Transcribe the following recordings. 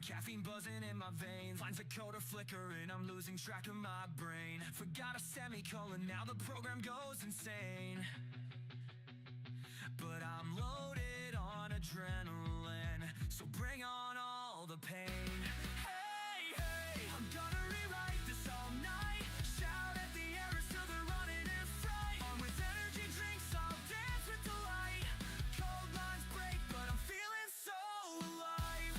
caffeine buzzing in my veins. Lines of code are flickering, I'm losing track of my brain. Forgot a semicolon, now the program goes insane. But I'm loaded on adrenaline, so bring on all the pain. Hey, hey, I'm gonna rewrite this all night. Shout at the errors till they're running in fright. On with energy drinks, I'll dance with delight. Cold lines break, but I'm feeling so alive.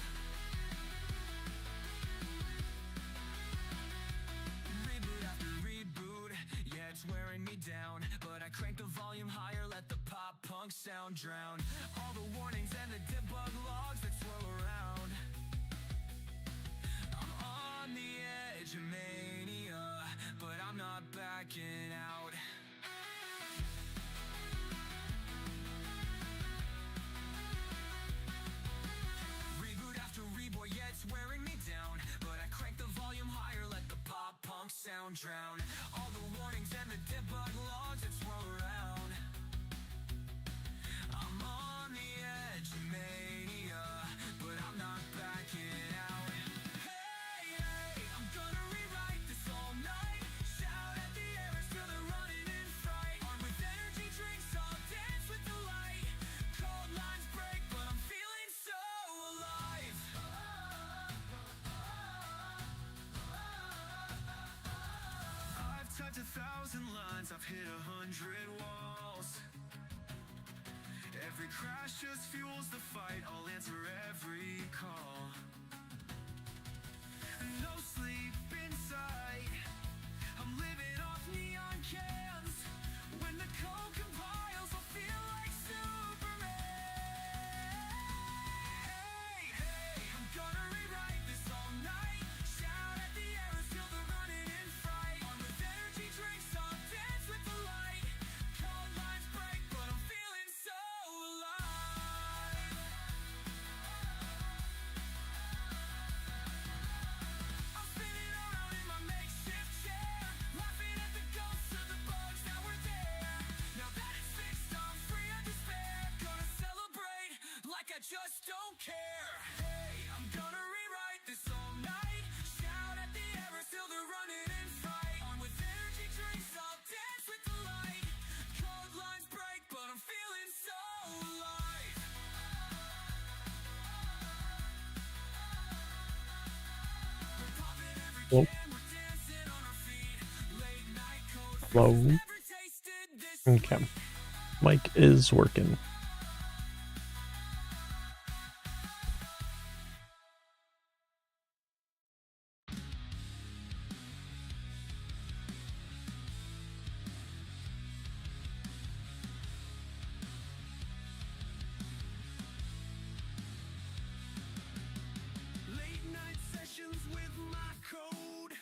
Reboot after reboot, yeah, it's wearing me down. But I crank the volume higher, let the pop punk sound drown all the warnings and the debug logs that swirl around. I'm on the edge of mania, but I'm not backing out. Reboot after reboot, yeah, it's wearing me down. But I crank the volume higher, let the pop punk sound drown all the warnings and the debug logs that swirl around. I'm on the edge of mania, but I'm not backing out. Hey, hey, I'm gonna rewrite this all night. Shout at the errors till they're running in fright. Armed with energy drinks, I'll dance with delight. Cold lines break, but I'm feeling so alive. I've typed 1,000 lines, I've hit 100 walls. Every crash just fuels the fight, I'll answer every call. No sleep inside, I'm living off neon cans. When the code compiles, I'll feel like Superman. Hey, hey, I'm gonna rewrite this all night. Shout at the errors till they're running in fright. Armed with energy drinks, I'll dance with the light. Cold lines break, but I'm feeling so alive. I'm spinning around in my makeshift chair, laughing at the ghosts of the bugs that were there. Now that it's fixed, I'm free of despair. Gonna celebrate like I just don't care. Hey, I'm gonna rewrite this all night. Shout at the errors till they're running in fright. Armed with energy drinks, I'll dance with the light. Cold lines break, but I'm feeling so alive. We're popping every Well, can, we're dancing on our feet. Late night code hello. freaks, never tasted this Okay. Mic is working. Late night sessions with my code,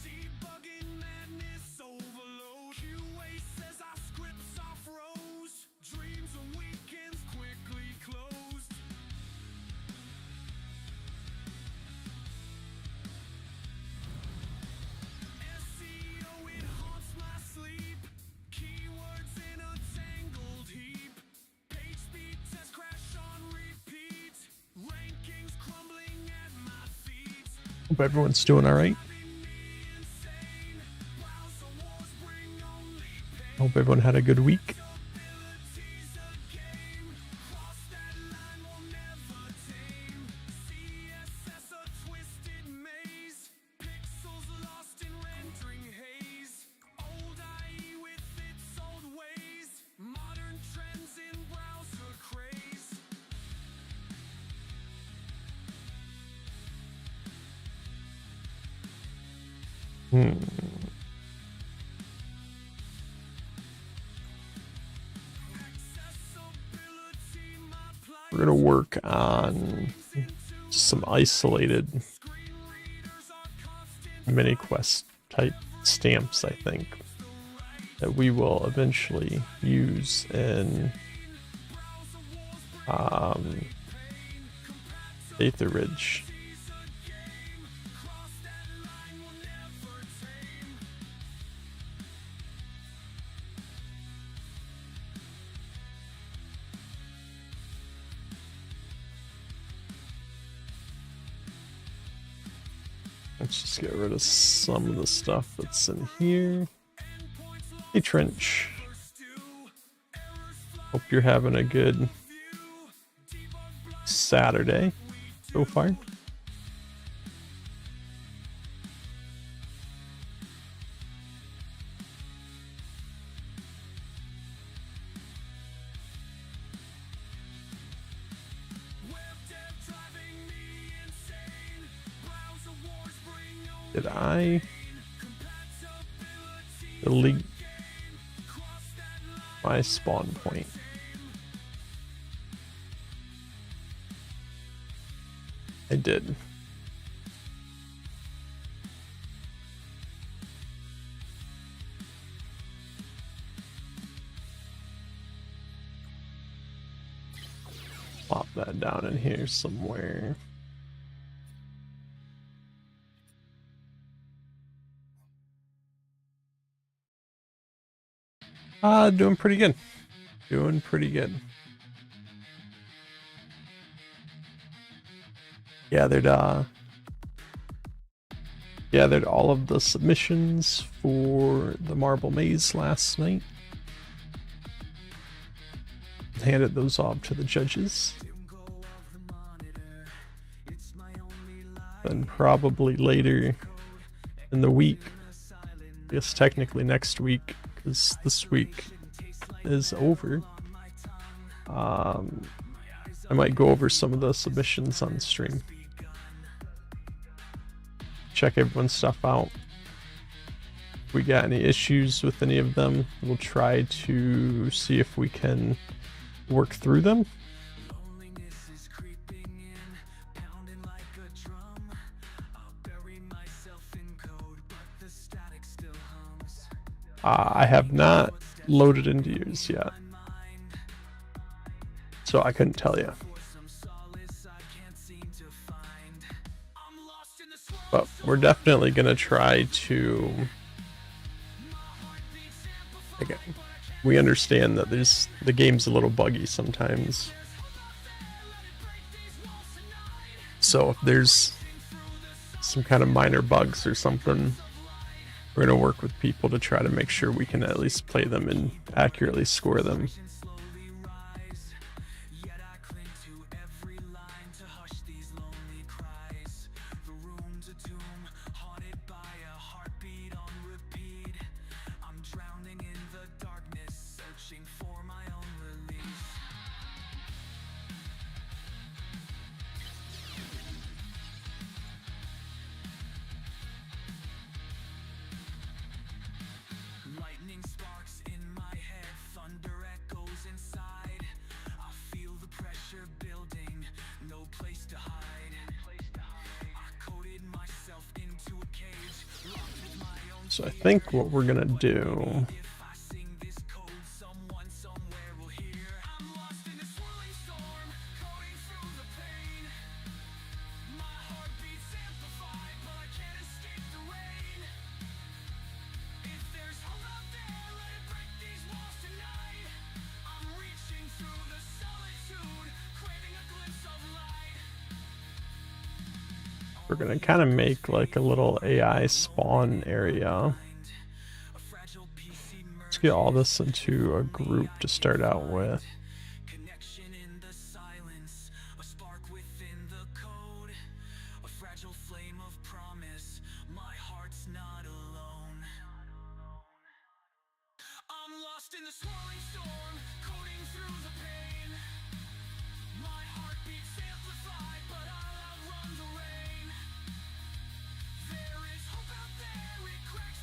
debugging madness overload. QA says our scripts are froze, dreams and weekends quickly closed. SEO, it haunts my sleep, keywords in a tangled heap. Page speed test crash on repeat, rankings crumbling at my feet. Hope everyone's doing all right. Hope everyone had a good week. We're gonna work on some isolated mini quest type stamps, I think, that we will eventually use in Aether Ridge. Let's just get rid of some of the stuff that's in here. Hey, Trench. Hope you're having a good Saturday so far. Did I delete my spawn point? I did. Pop that down in here somewhere. Doing pretty good. Doing pretty good. Gathered all of the submissions for the Marble Maze last night. Handed those off to the judges. Then probably later in the week, I guess technically next week, because this week is over, I might go over some of the submissions on stream. Check everyone's stuff out. If we got any issues with any of them, we'll try to see if we can work through them. I have not loaded into yours yet, so I couldn't tell you. But we're definitely gonna try to. Again, we understand that the game's a little buggy sometimes. So if there's some kind of minor bugs or something, we're going to work with people to try to make sure we can at least play them and accurately score them. So I think what we're gonna do we're gonna kind of make like a little AI spawn area. Let's get all this into a group to start out with.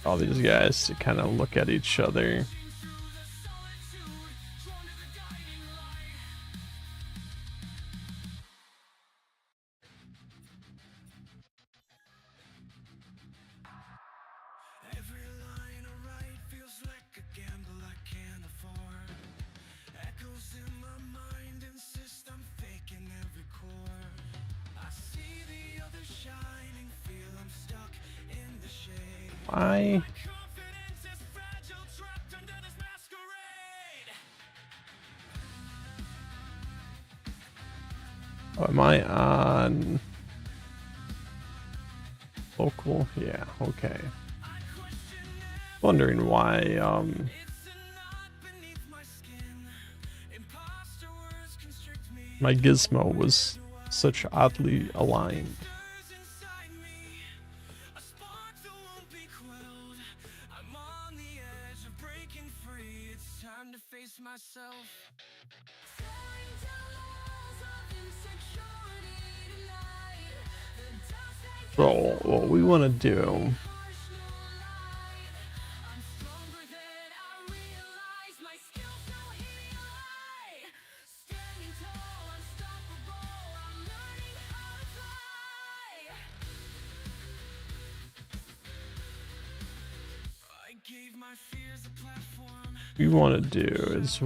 All these guys to kind of look at each other. Am I on? Local, yeah, okay. Wondering why It's a knot beneath my skin. Imposter words constrict me. my gizmo was such oddly aligned. Burns inside me. A spark that won't be quelled. I'm on the edge of breaking free. It's time to face myself. Tearing down walls of insecurity tonight. The dust that So what we want to do, harsh no lie. I'm stronger than I realize. My skills no hidden lie. Standing tall, unstoppable. I'm learning how to fly. I gave my fears a platform. we want to do is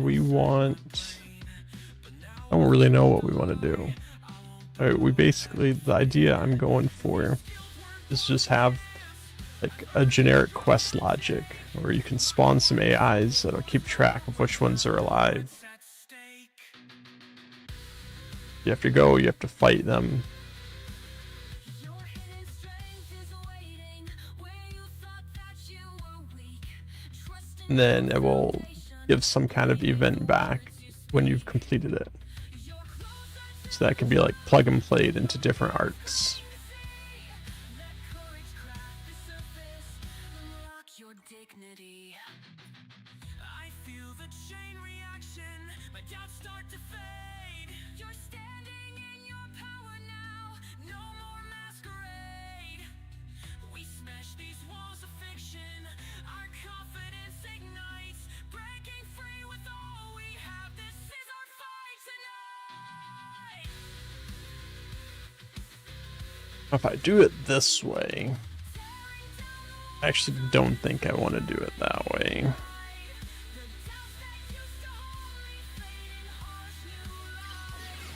I don't really know what we want to do. Alright, we basically, the idea I'm going for is just have like a generic quest logic where you can spawn some AIs that'll keep track of which ones are alive. At stake. You have to go, you have to fight them. Your hidden strength is waiting where you thought that you were weak. Trust in And then it will give some kind of event back when you've completed it. your closer So that can be like plug and played into different arcs. let courage crack the surface. Unlock your dignity. I feel the chain reaction. My doubts start to fade. You're standing in your power now. No more masquerade. We smash these walls of fiction. Our confidence ignites. Breaking free with all we have. This is our fight tonight. If I do it this way, I actually don't think I want to do it that way. The doubts that used to hold me fading harsh new light.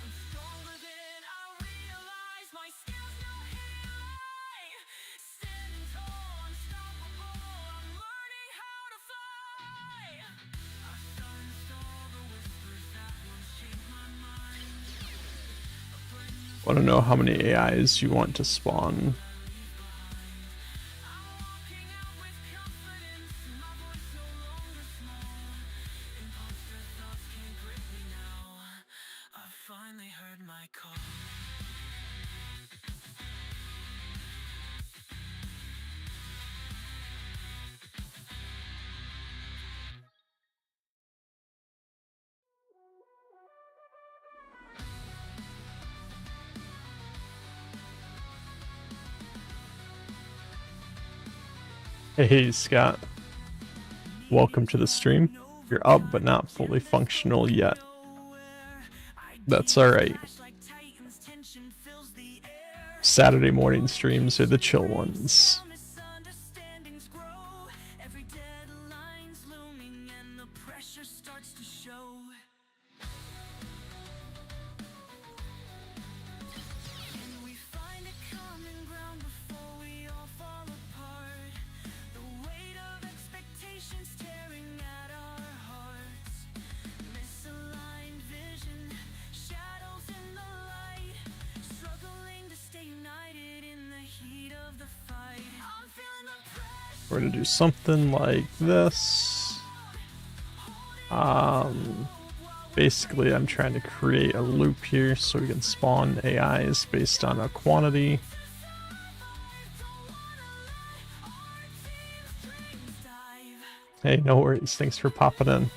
I'm stronger than I realize. My skills no hidden lie. Standing tall, unstoppable. I'm learning how to fly. I've silenced all the whispers that once shaped my mind. A brand new Want to know how many AIs you want to spawn. I'm walking out with confidence. My voice no longer small. Imposter thoughts can't grip me now. I've finally heard my call. Hey Scott, welcome to the stream. You're up but not fully functional yet. That's alright. Like titans, tension fills the air. Saturday morning streams are the chill ones. Misunderstandings grow. Every deadline's looming and the pressure starts to show. Can we find a common ground before we all fall apart? The weight of expectations tearing at our hearts. Misaligned vision, shadows in the light. Struggling to stay united in the heat of the fight. I'm feeling the pressure. We're gonna do something like this. Basically I'm trying to create a loop here so we can spawn AIs based on a quantity. Dive. Hey, no worries, thanks for popping in.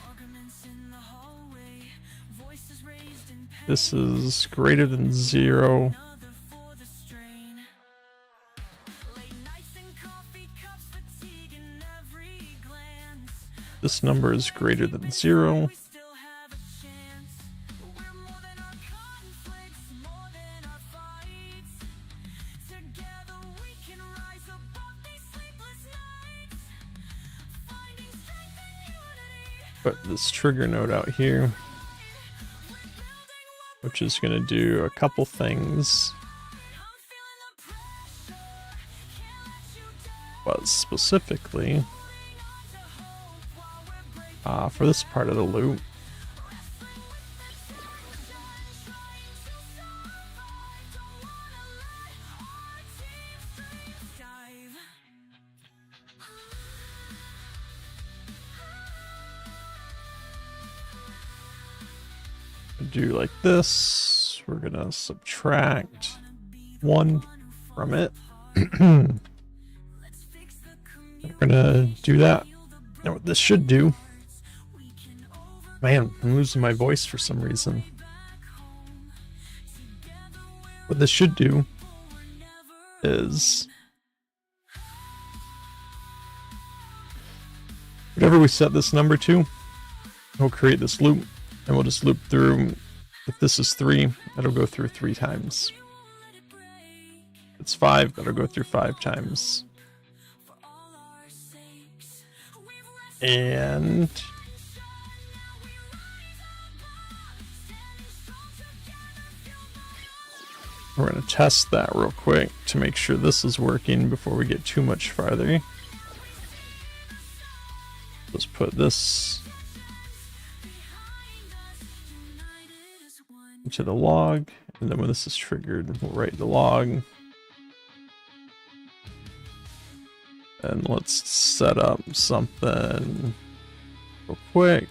Arguments in the hallway. Voices raised in pain. This is greater than 0. Another for the strain. Late nights and coffee cups, fatigue in every glance. This number is greater than 0. We still have a chance. We're more than our conflicts, more than our fights. Together we can rise above these sleepless nights. Finding strength and unity. Put this trigger node out here, Rebuilding what which is going to do a couple things, I'm feeling the pressure. Can't let you down. but specifically Holding on to hope while we're breaking. for this part of the loop, do like this. We're gonna subtract 1 from it. We're gonna do that. Now what this should do, man, I'm losing my voice for some reason. What this should do is whatever we set this number to, we'll create this loop and we'll just loop through. If this is 3, that'll go through 3 times. If it's 5, that'll go through 5 times. And we're going to test that real quick to make sure this is working before we get too much farther. Let's put this into the log, and then when this is triggered, we'll write the log. And let's set up something real quick.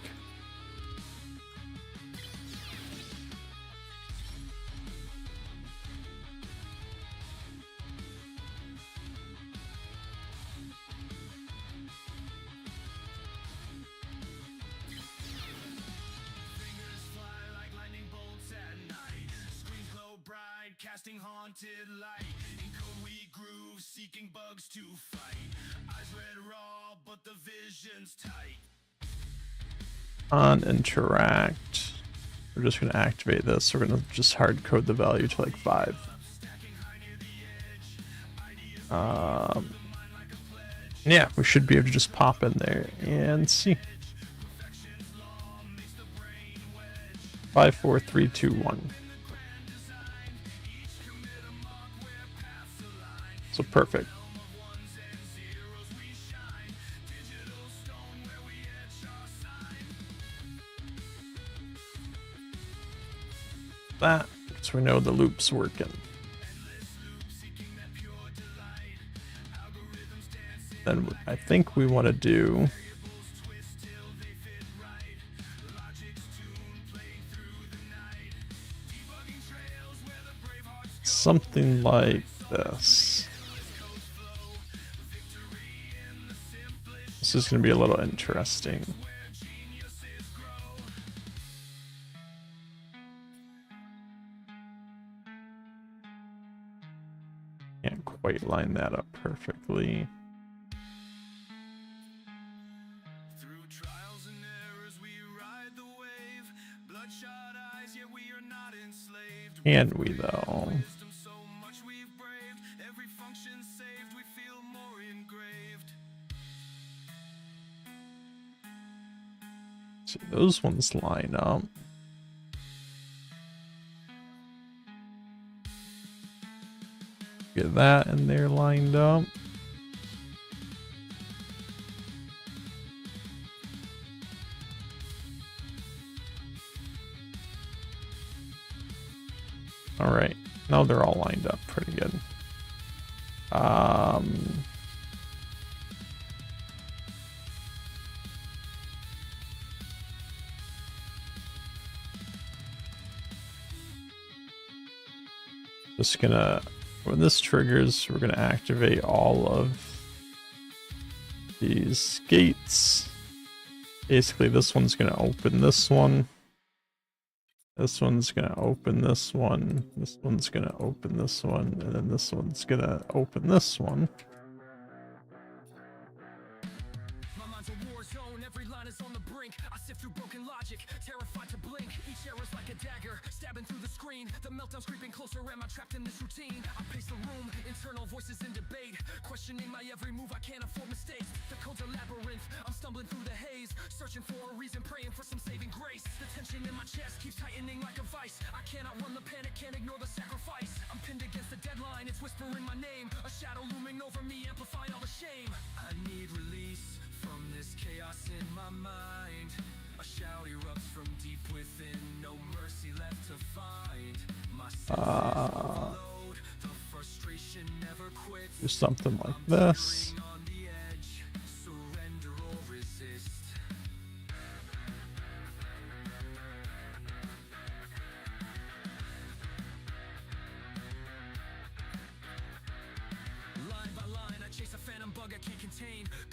Casting haunted light in code we groove, seeking bugs to fight. Eyes red raw, but the vision's tight. On interact, we're just going to activate this. We're going to just hard code the value to like 5. Yeah, we should be able to just pop in there and see. 5, 4, 3, 2, 1. So perfect. That, so we know the loop's working. Then I think we want to do something like this. This is going to be a little interesting. Can't quite line that up perfectly. Through trials and errors we ride the wave. Bloodshot eyes, yet we are not enslaved. Can we though? Wisdom so much we've braved. Every function saved, we feel more engraved. See, those ones line up. Get that in there lined up. All right, now they're all lined up pretty good. Just gonna, when this triggers, we're gonna activate all of these gates. Basically, this one's gonna open this one. This one's gonna open this one. This one's gonna open this one, and then this one's gonna open this one. My mind's a war zone, every line is on the brink. I sift through broken logic, terrified to blink. Each error's like a dagger, stabbing through the screen. The meltdown's creeping closer, am I trapped in this routine? I pace the room, internal voices in debate. Questioning my every move, I can't afford mistakes. The code's a labyrinth, I'm stumbling through the haze. Searching for a reason, praying for some saving grace. The tension in my chest keeps tightening like a vice. I cannot run the panic, can't ignore the sacrifice. I'm pinned against the deadline, it's whispering my name. A shadow looming over me, amplifying all the shame. I need release from this chaos in my mind. A shout erupts from deep within, no mercy left to find. My overload, the frustration never quits. Do something like this. On the edge, surrender or resist.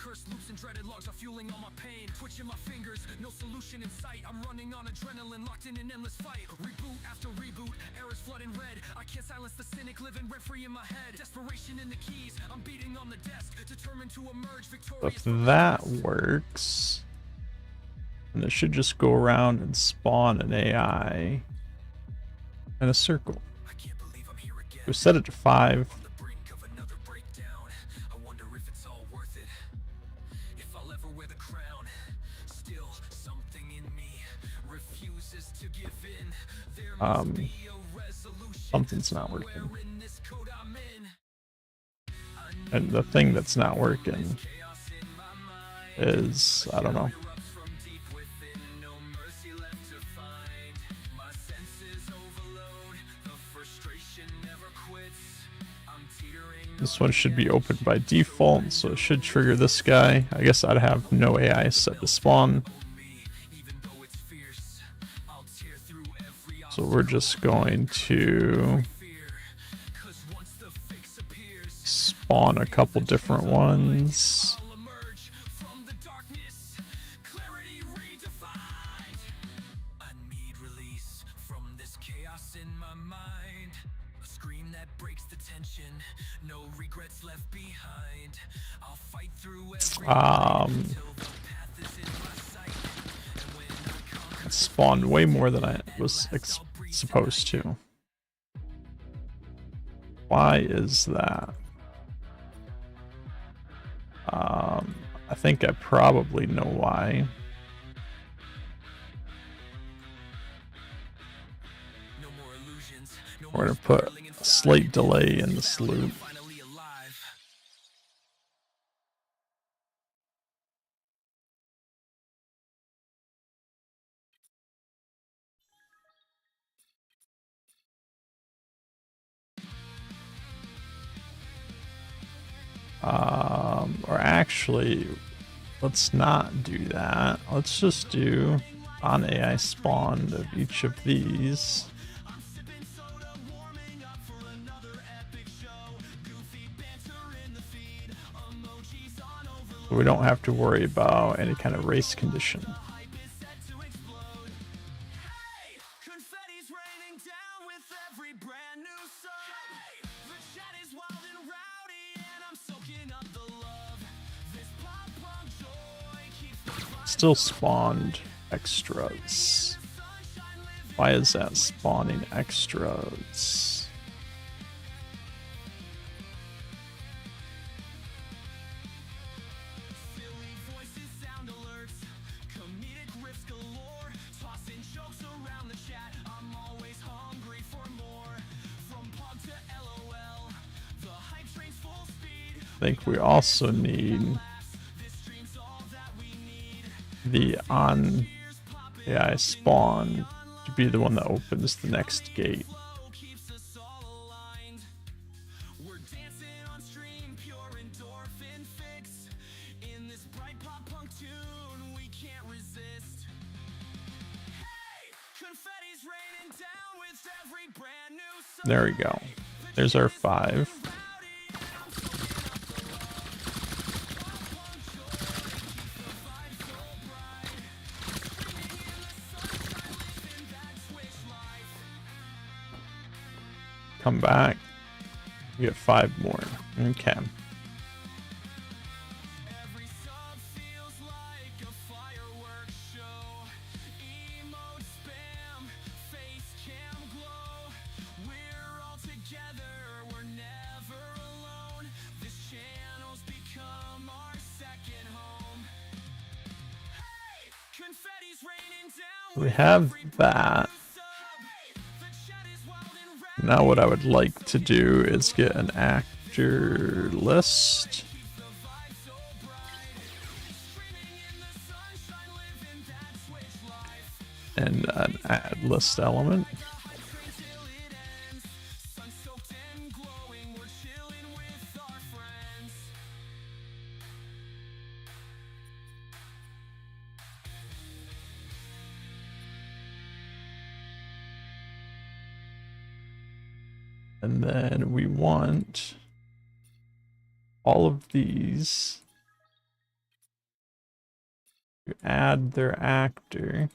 Cursed loops and dreaded logs are fueling all my pain. Twitching my fingers, no solution in sight. I'm running on adrenaline, locked in an endless fight. Reboot after reboot, errors flooding red. I can't silence the cynic living rent free in my head. Desperation in the keys, I'm beating on the desk, determined to emerge victorious. If that works, then it should just go around and spawn an AI in a circle. I can't believe I'm here again. We set it to 5. On the brink of another breakdown. I wonder if it's all worth it. If I'll ever wear the crown. Still, something in me refuses to give in. There must be a resolution. Something's not working. somewhere in this code I'm in. And the thing that's not working Chaos in my mind. is, I don't know. Erupts from deep within, no mercy left to find. My senses overload, the frustration never quits. I'm teetering. This one should be open by default, so it should trigger this guy. I guess I'd have no AI set to spawn. Even though it's fierce, I'll tear through every So we're just going to fear. 'Cause once the fix appears, spawn a couple different ones. I'll emerge from the darkness, clarity redefined. I need release from this chaos in my mind. A scream that breaks the tension, no regrets left behind. I'll fight through every until the path is in my sight. And when I conquer, It spawned way more than I was supposed to. Why is that? I think I probably know why. no more illusions, no We're more gonna put spiraling a inside. slight delay in this loop. Finally alive. Or actually, let's not do that. Let's just do on AI spawned of each of these. We don't have to worry about any kind of race condition. Confetti's raining down with every brand new song. The chat is wild and rowdy, and I'm soaking up the love. This pop punk joy keeps the vibe Still spawned extras. Why is that spawning extras? silly voices, sound alerts, comedic riffs galore, tossing jokes around the chat. I'm always hungry for more. From Pog to LOL, the hype train's full speed. I think we also need This stream's all that we need. the on AI spawn to be the one that opens the next gate. Flow keeps us all aligned. We're dancing on stream, pure endorphin fix. In this bright pop punk tune, we can't resist. Hey, confetti's raining down with every brand new song. There we go. There's our 5. Come back. You get 5 more. Okay. Every sub feels like a fireworks show. Emote spam, face cam glow. We're all together, we're never alone. This channel's become our second home. Hey, confetti's raining down. We have that. Now what I would like to do is get an actor list. And an add list element. And then we want all of these to add their actor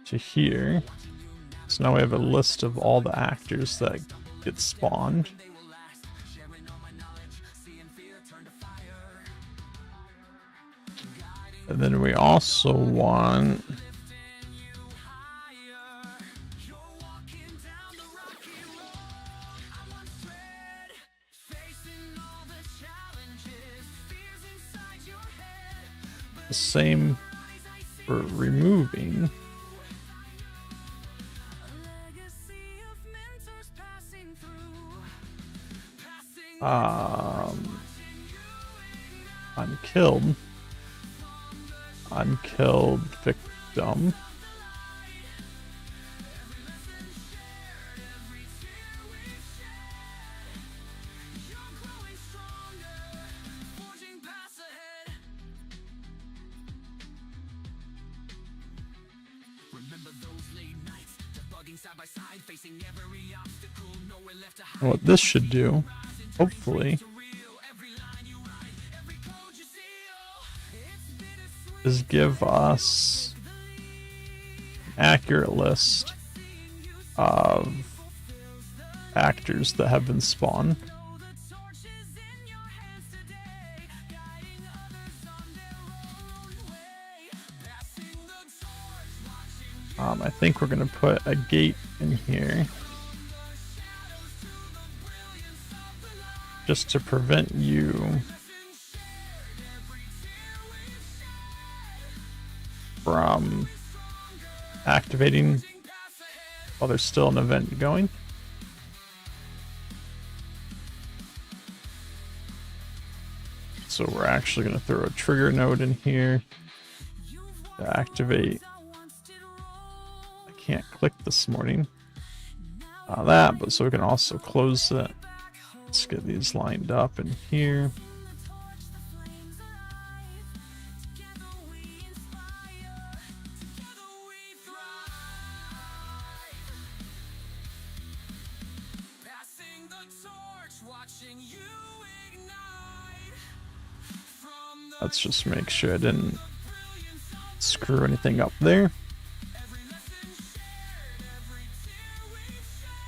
to here. So now we have a list of all the actors that get spawned. And then we also want the same for removing. Unkilled victim. And what this should do, hopefully, is give us an accurate list of actors that have been spawned. I think we're gonna put a gate in here just to prevent you from activating while there's still an event going. So we're actually going to throw a trigger node in here to activate. I can't click this morning on that, but so we can also close it. Let's get these lined up in here. Let's just make sure I didn't screw anything up there.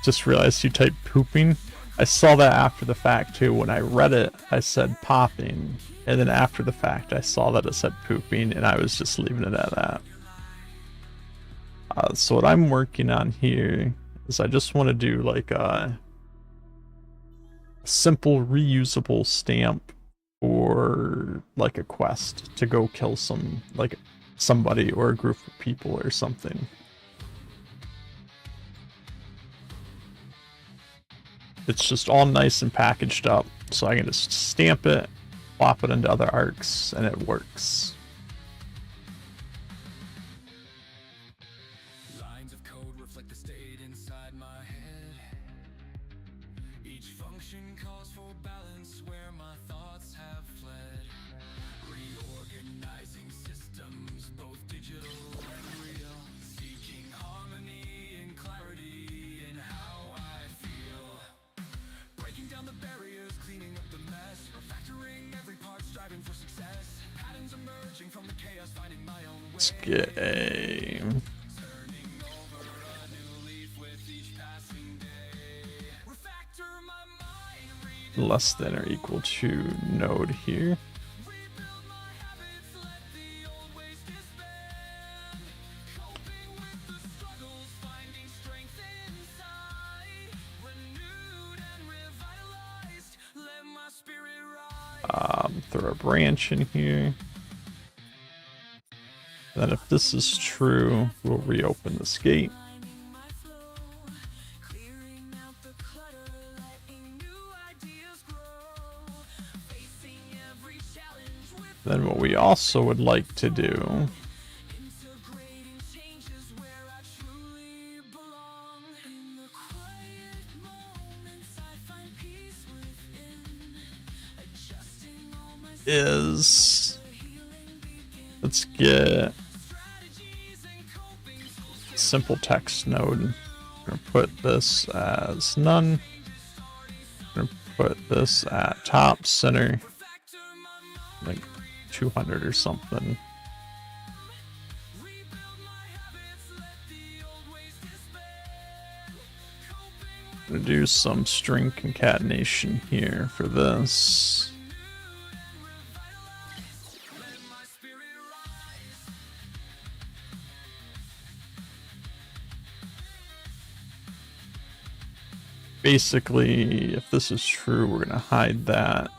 Just realized you typed pooping. I saw that after the fact too. When I read it, I said popping. And then after the fact, I saw that it said pooping, and I was just leaving it at that. So what I'm working on here is I just want to do like a simple reusable stamp or like a quest to go kill somebody or a group of people or something. It's just all nice and packaged up, so I can just stamp it, plop it into other arcs, and it works. Lines of code reflect the state inside my head. Each function calls for balance where my thoughts have fled. Reorganizing systems, both digital and real. Seeking harmony and clarity in how I feel. Breaking down the barriers, cleaning up the mess. Refactoring every part, striving for success. Patterns emerging from the chaos, finding my own way. Let's get a less than or equal to node here. Throw a branch in here. Then if this is true, we'll reopen this gate. Then what we also would like to do is, let's get simple text node. I'm gonna put this as none. I'm gonna put this at top center. 200 or something. I'm gonna do some string concatenation here for this. Basically, if this is true, we're gonna hide that.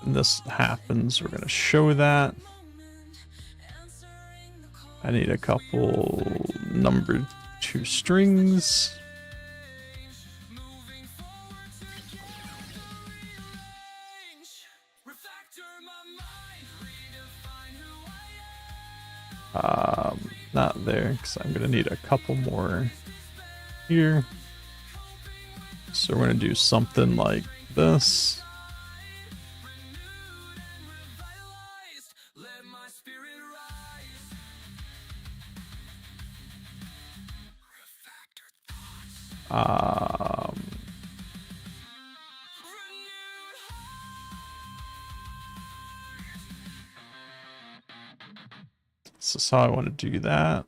And this happens, we're gonna show that. I need a couple numbered 2 strings. Not there, because I'm gonna need a couple more here. So we're gonna do something like this. This is how I want to do that.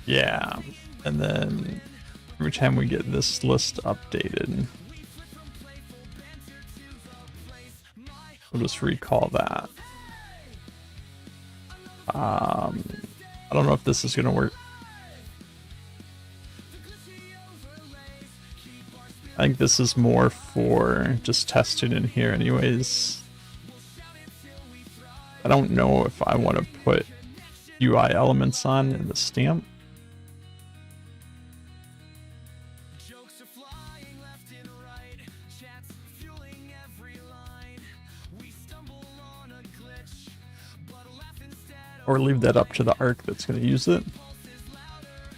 Yeah, and then every time we get this list updated, we'll just recall that. I don't know if this is gonna work. I think this is more for just testing in here anyways. I don't know if I want to put UI elements on in the stamp. Or leave that up to the arc that's going to use it.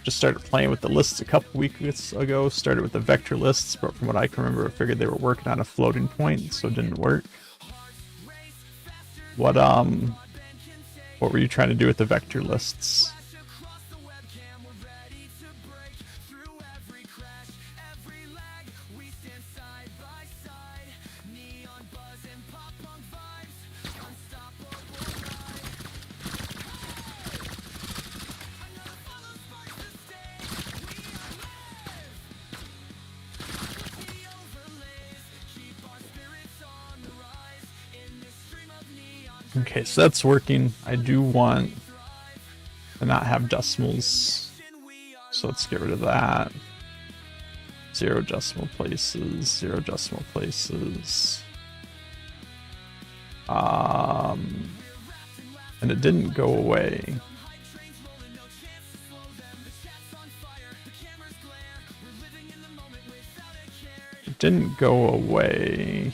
Just started playing with the lists a couple weeks ago. Started with the vector lists, but from what I can remember, I figured they were working on a floating point, so it didn't work. What were you trying to do with the vector lists? Okay, so that's working. I do want to not have decimals, so let's get rid of that. 0 decimal places, 0 decimal places. And it didn't go away. It didn't go away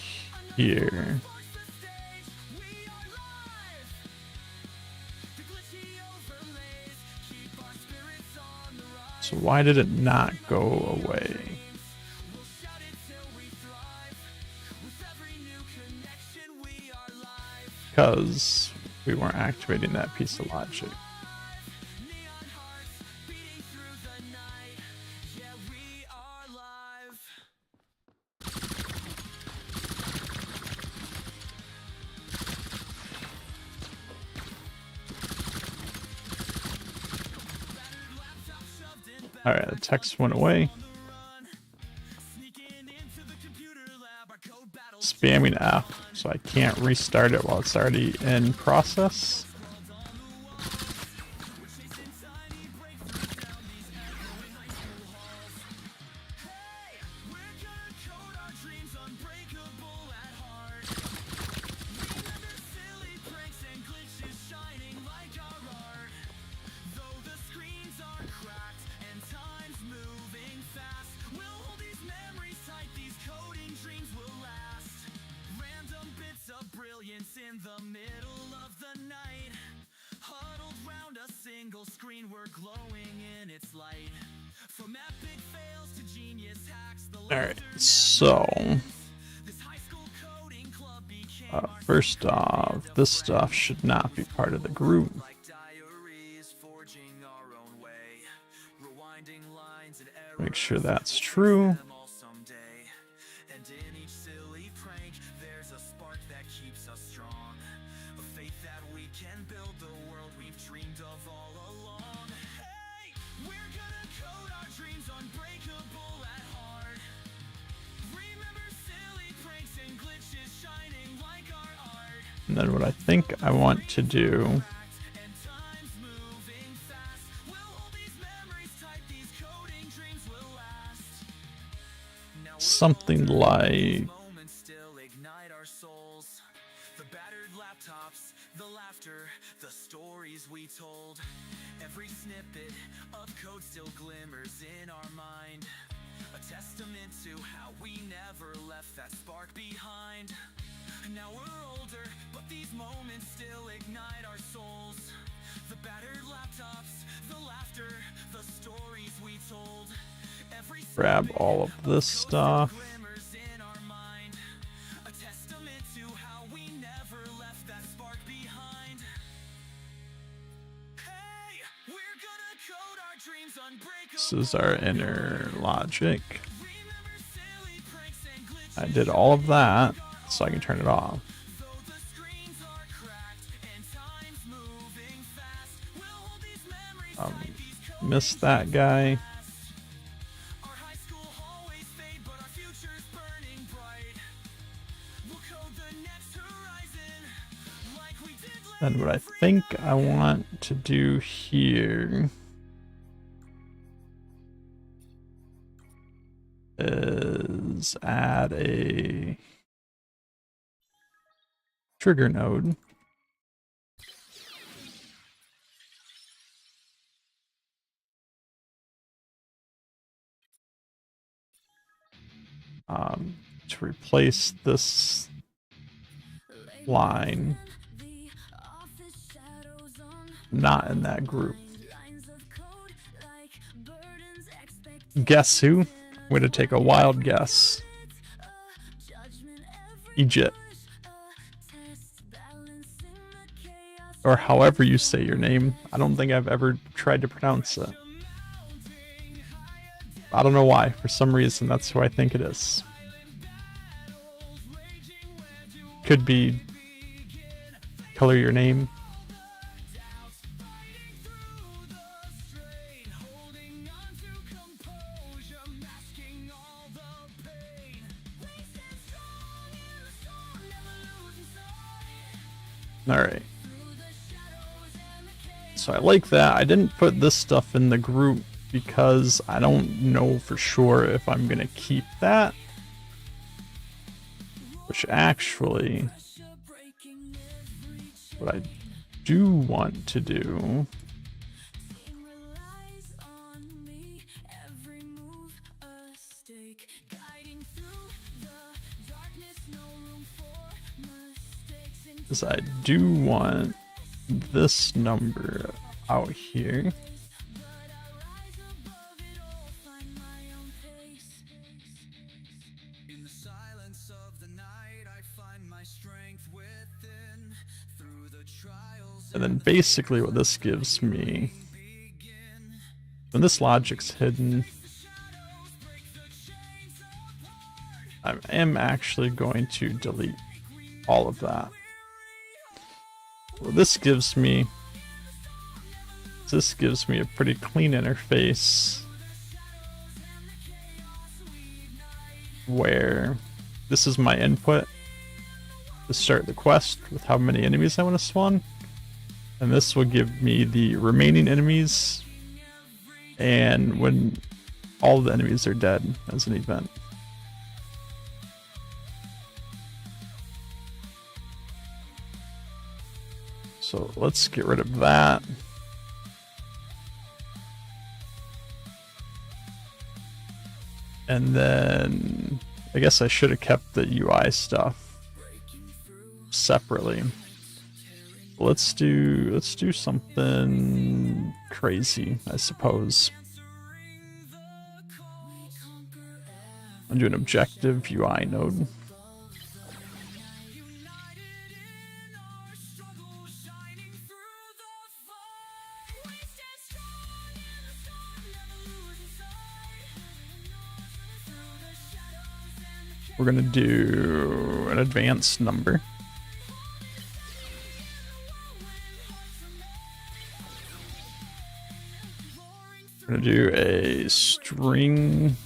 here. So why did it not go away? Because we weren't activating that piece of logic. Alright, the text went away. Spamming F, so I can't restart it while it's already in process. In the middle of the night, huddled round a single screen, we're glowing in its light. From epic fails to genius hacks, the Alright, so first off, this stuff should not be part of the group. Make sure that's true. And in each silly prank, there's a spark that keeps us strong. A faith that we can build the world we've dreamed of all along. Hey, we're gonna code our dreams unbreakable at heart. Remember silly pranks and glitches shining like our art. And then what I think I want to do And time's moving fast. We'll hold these memories tight, these coding dreams will last. Now we're something like moments still ignite our souls. The battered laptops, the laughter, the stories we told. Every snippet of code still glimmers in our mind. A testament to how we never left that spark behind. Now we're older, but these moments still ignite our souls. The battered laptops, the laughter, the stories we told. Every grab all of this stuff. glimmers in our mind. A testament to how we never left that spark behind. Hey, we're gonna code our dreams unbreakable. This is our inner logic. Remember silly pranks and glitches. I did all of that so I can turn it off. Though the screens are cracked and time's moving fast, we'll hold these memories tight, these coding Missed that guy. Our high school hallways fade, but our future's burning bright. We'll code the next horizon like we did last. And what I think I want to do here is add a trigger node. To replace this line, not in that group. Guess who? I'm going to take a wild guess. Egypt. Or however you say your name. I don't think I've ever tried to pronounce it. I don't know why. For some reason, that's who I think it is. Could be color your name. Alright. So I like that. I didn't put this stuff in the group because I don't know for sure if I'm going to keep that. Which actually, what I do want to do is I do want this number out here. And then basically what this gives me, when this logic's hidden, I am actually going to delete all of that. What this gives me a pretty clean interface where this is my input to start the quest with how many enemies I want to spawn, and this will give me the remaining enemies and when all the enemies are dead as an event. So let's get rid of that. And then I guess I should have kept the UI stuff separately. Let's do something crazy, I suppose. I'm doing an objective UI node. we're gonna do an advanced number. We're gonna do a string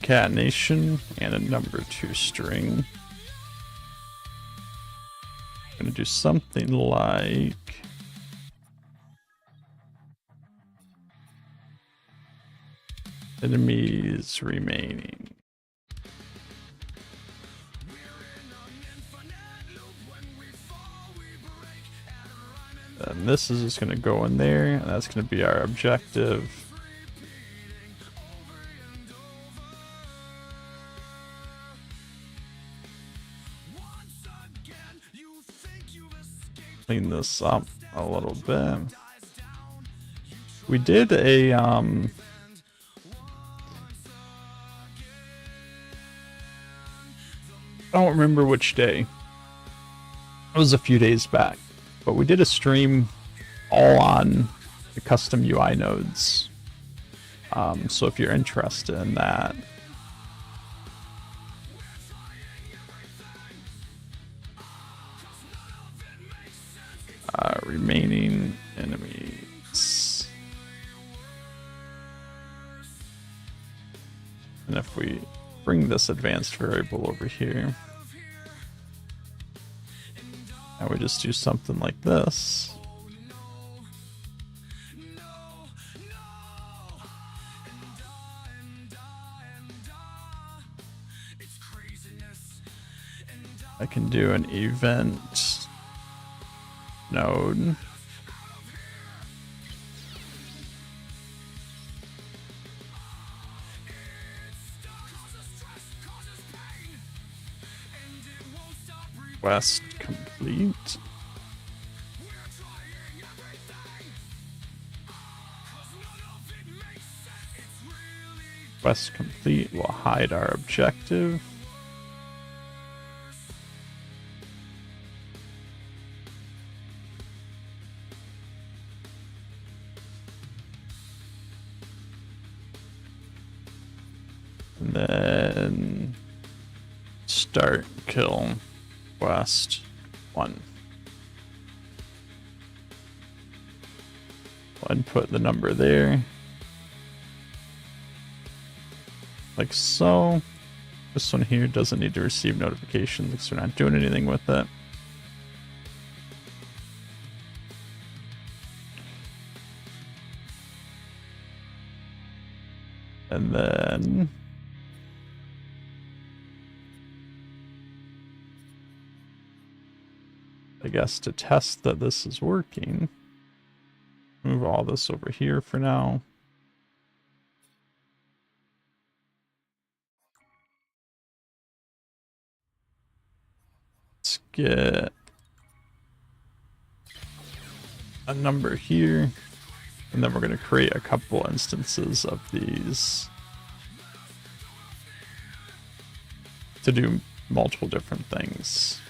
concatenation and a number 2 string. I'm gonna do something like enemies remaining. And this is just gonna go in there, and that's gonna be our objective. Clean this up a little bit. We did a I don't remember which day. It was a few days back, but we did a stream all on the custom UI nodes. So if you're interested in that, remaining enemies. And if we bring this advanced variable over here, and we just do something like this. I can do an event node. Quest complete. Quest complete will hide our objective. And then start kill quest 1. We'll input the number there. Like so. This one here doesn't need to receive notifications because we're not doing anything with it. And then I guess to test that this is working, move all this over here for now. Let's get a number here, and then we're going to create a couple instances of these to do multiple different things.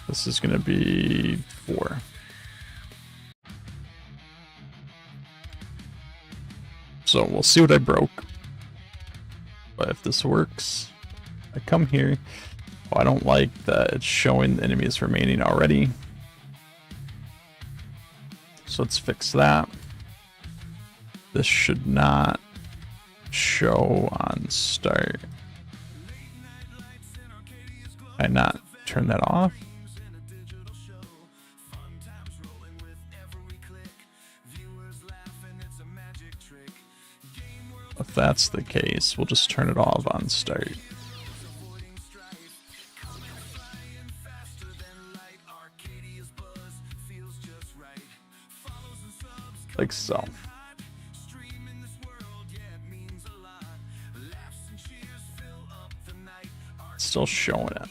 This is going to be 4. So we'll see what I broke. But if this works, I come here. Oh, I don't like that it's showing the enemies remaining already. So let's fix that. This should not show on start. Can I not turn that off? If that's the case, we'll just turn it off on start. Like so. It's still showing it.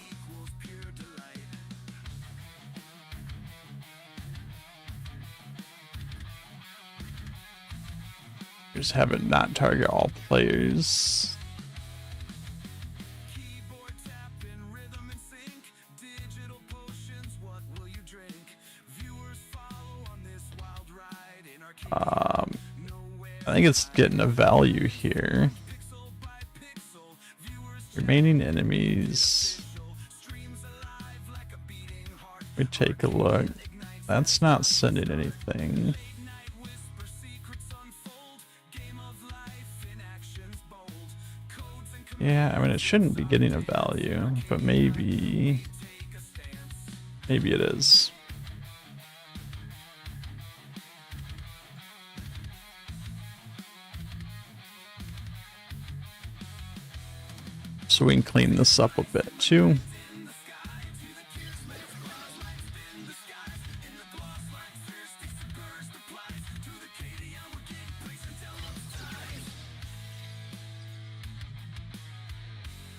Just have it not target all players. think it's getting a value here. Remaining enemies. We take a look. That's not sending anything. Yeah, I mean, it shouldn't be getting a value, but maybe it is. So we can clean this up a bit too.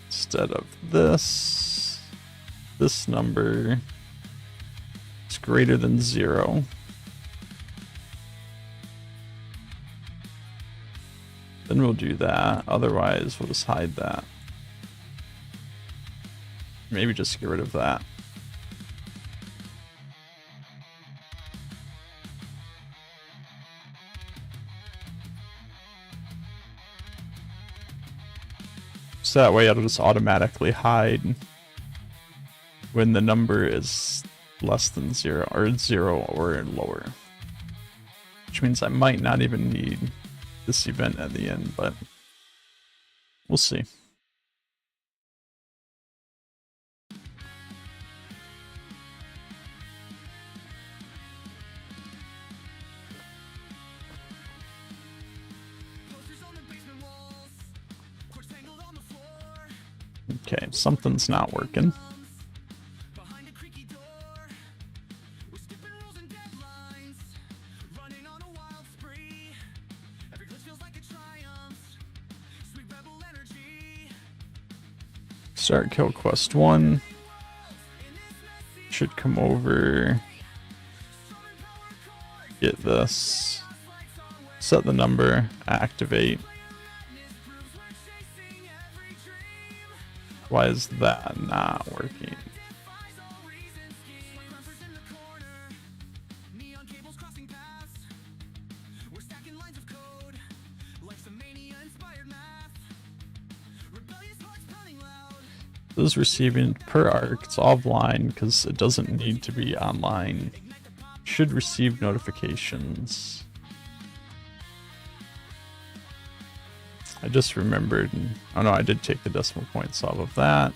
Instead of this number is greater than 0. Then we'll do that. Otherwise, we'll just hide that. Maybe just get rid of that. So that way it'll just automatically hide when the number is less than 0 or 0 or lower. Which means I might not even need this event at the end, but we'll see. Okay, something's not working. Start kill quest 1. Should come over. Get this. Set the number. Activate. Why is that not working? This is receiving per arc. It's offline because it doesn't need to be online. Should receive notifications. I just remembered. Oh no, I did take the decimal points off of that.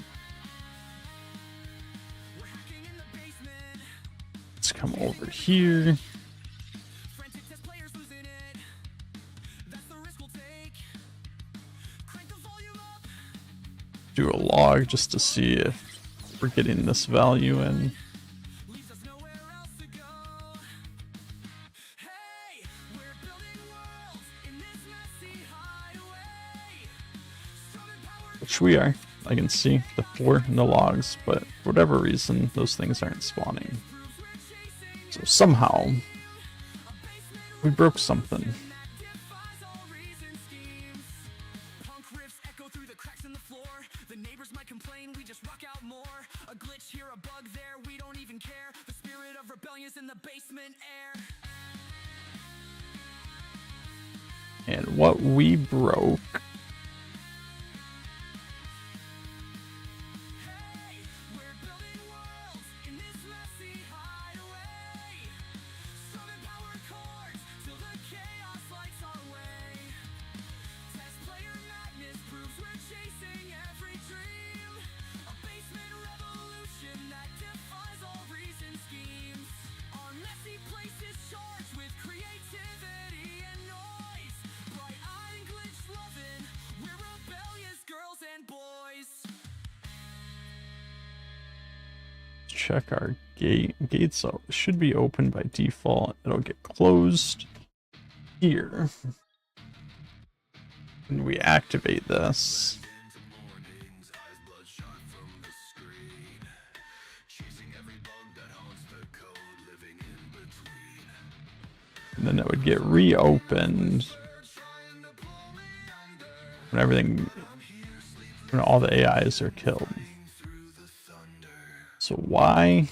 Let's come over here. Do a log just to see if we're getting this value in. Which we are. I can see the 4 in the logs, but for whatever reason, those things aren't spawning. So somehow, we broke something. And what we broke check our gates should be open by default. It'll get closed here when we activate this. And then it would get reopened when all the AIs are killed. So why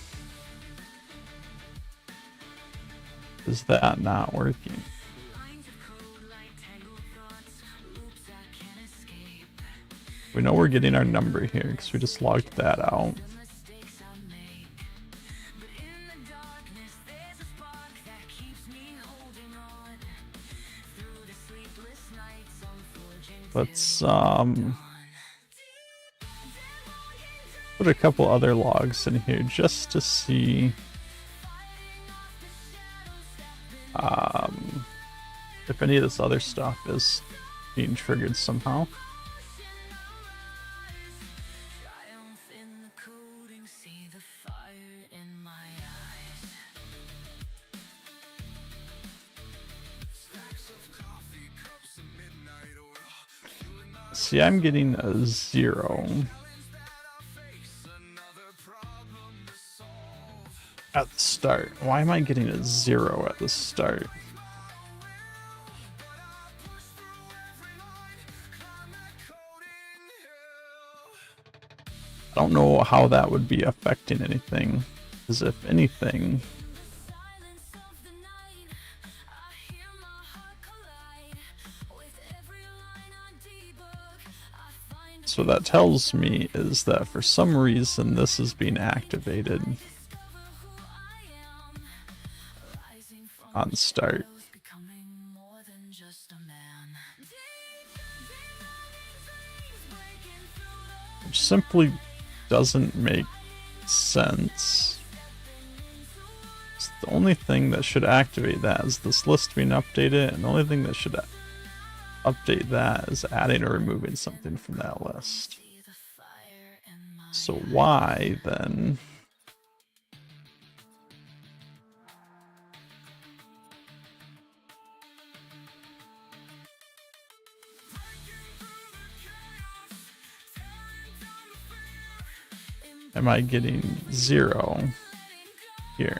is that not working? We know we're getting our number here because we just logged that out. Let's put a couple other logs in here just to see if any of this other stuff is being triggered somehow. See, I'm getting a 0 at the start. Why am I getting a 0 at the start? I don't know how that would be affecting anything, because if anything, so what that tells me is that for some reason this is being activated on start. Which simply doesn't make sense. It's the only thing that should activate that is this list being updated, and the only thing that should update that is adding or removing something from that list. So why then? Am I getting 0 here?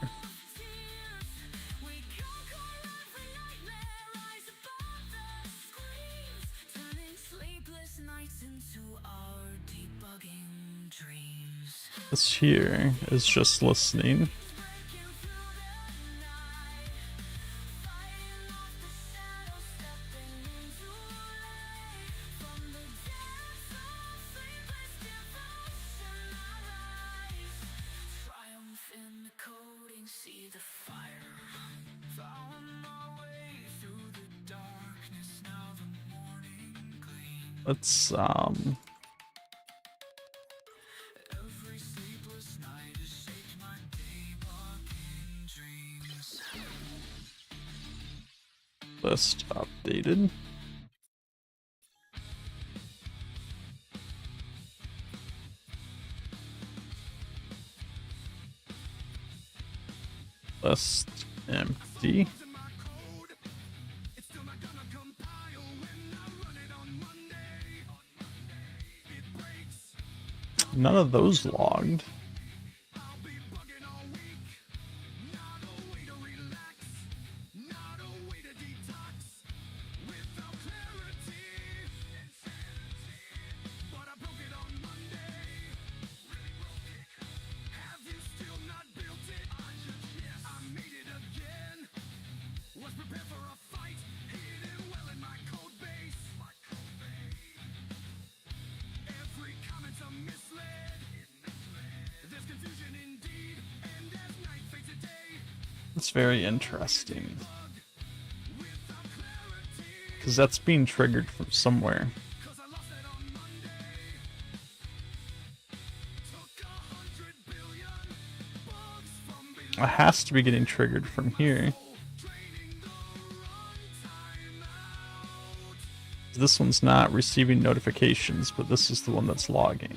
This here is just listening. Let's list updated. List empty. None of those logged. It's very interesting, because that's being triggered from somewhere. It has to be getting triggered from here. This one's not receiving notifications, but this is the one that's logging.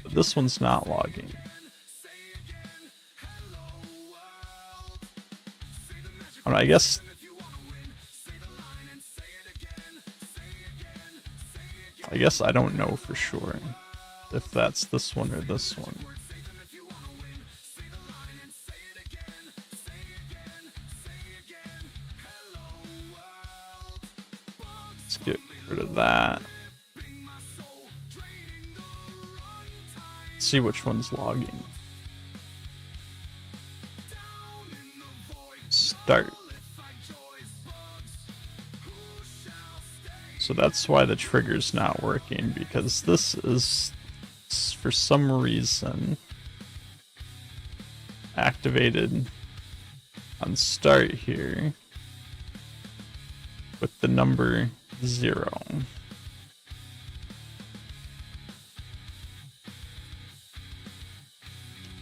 But this one's not logging. I guess I don't know for sure if that's this one or this one. Let's get rid of that. See which one's logging. start. So that's why the trigger's not working, because this is, for some reason, activated on start here with the number 0.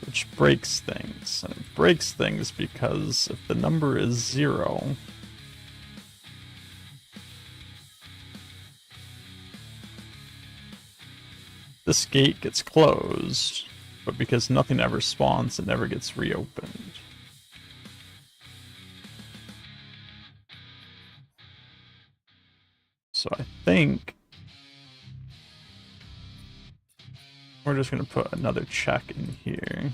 Which breaks things. And it breaks things because if the number is 0, this gate gets closed, but because nothing ever spawns, it never gets reopened. So I think we're just going to put another check in here.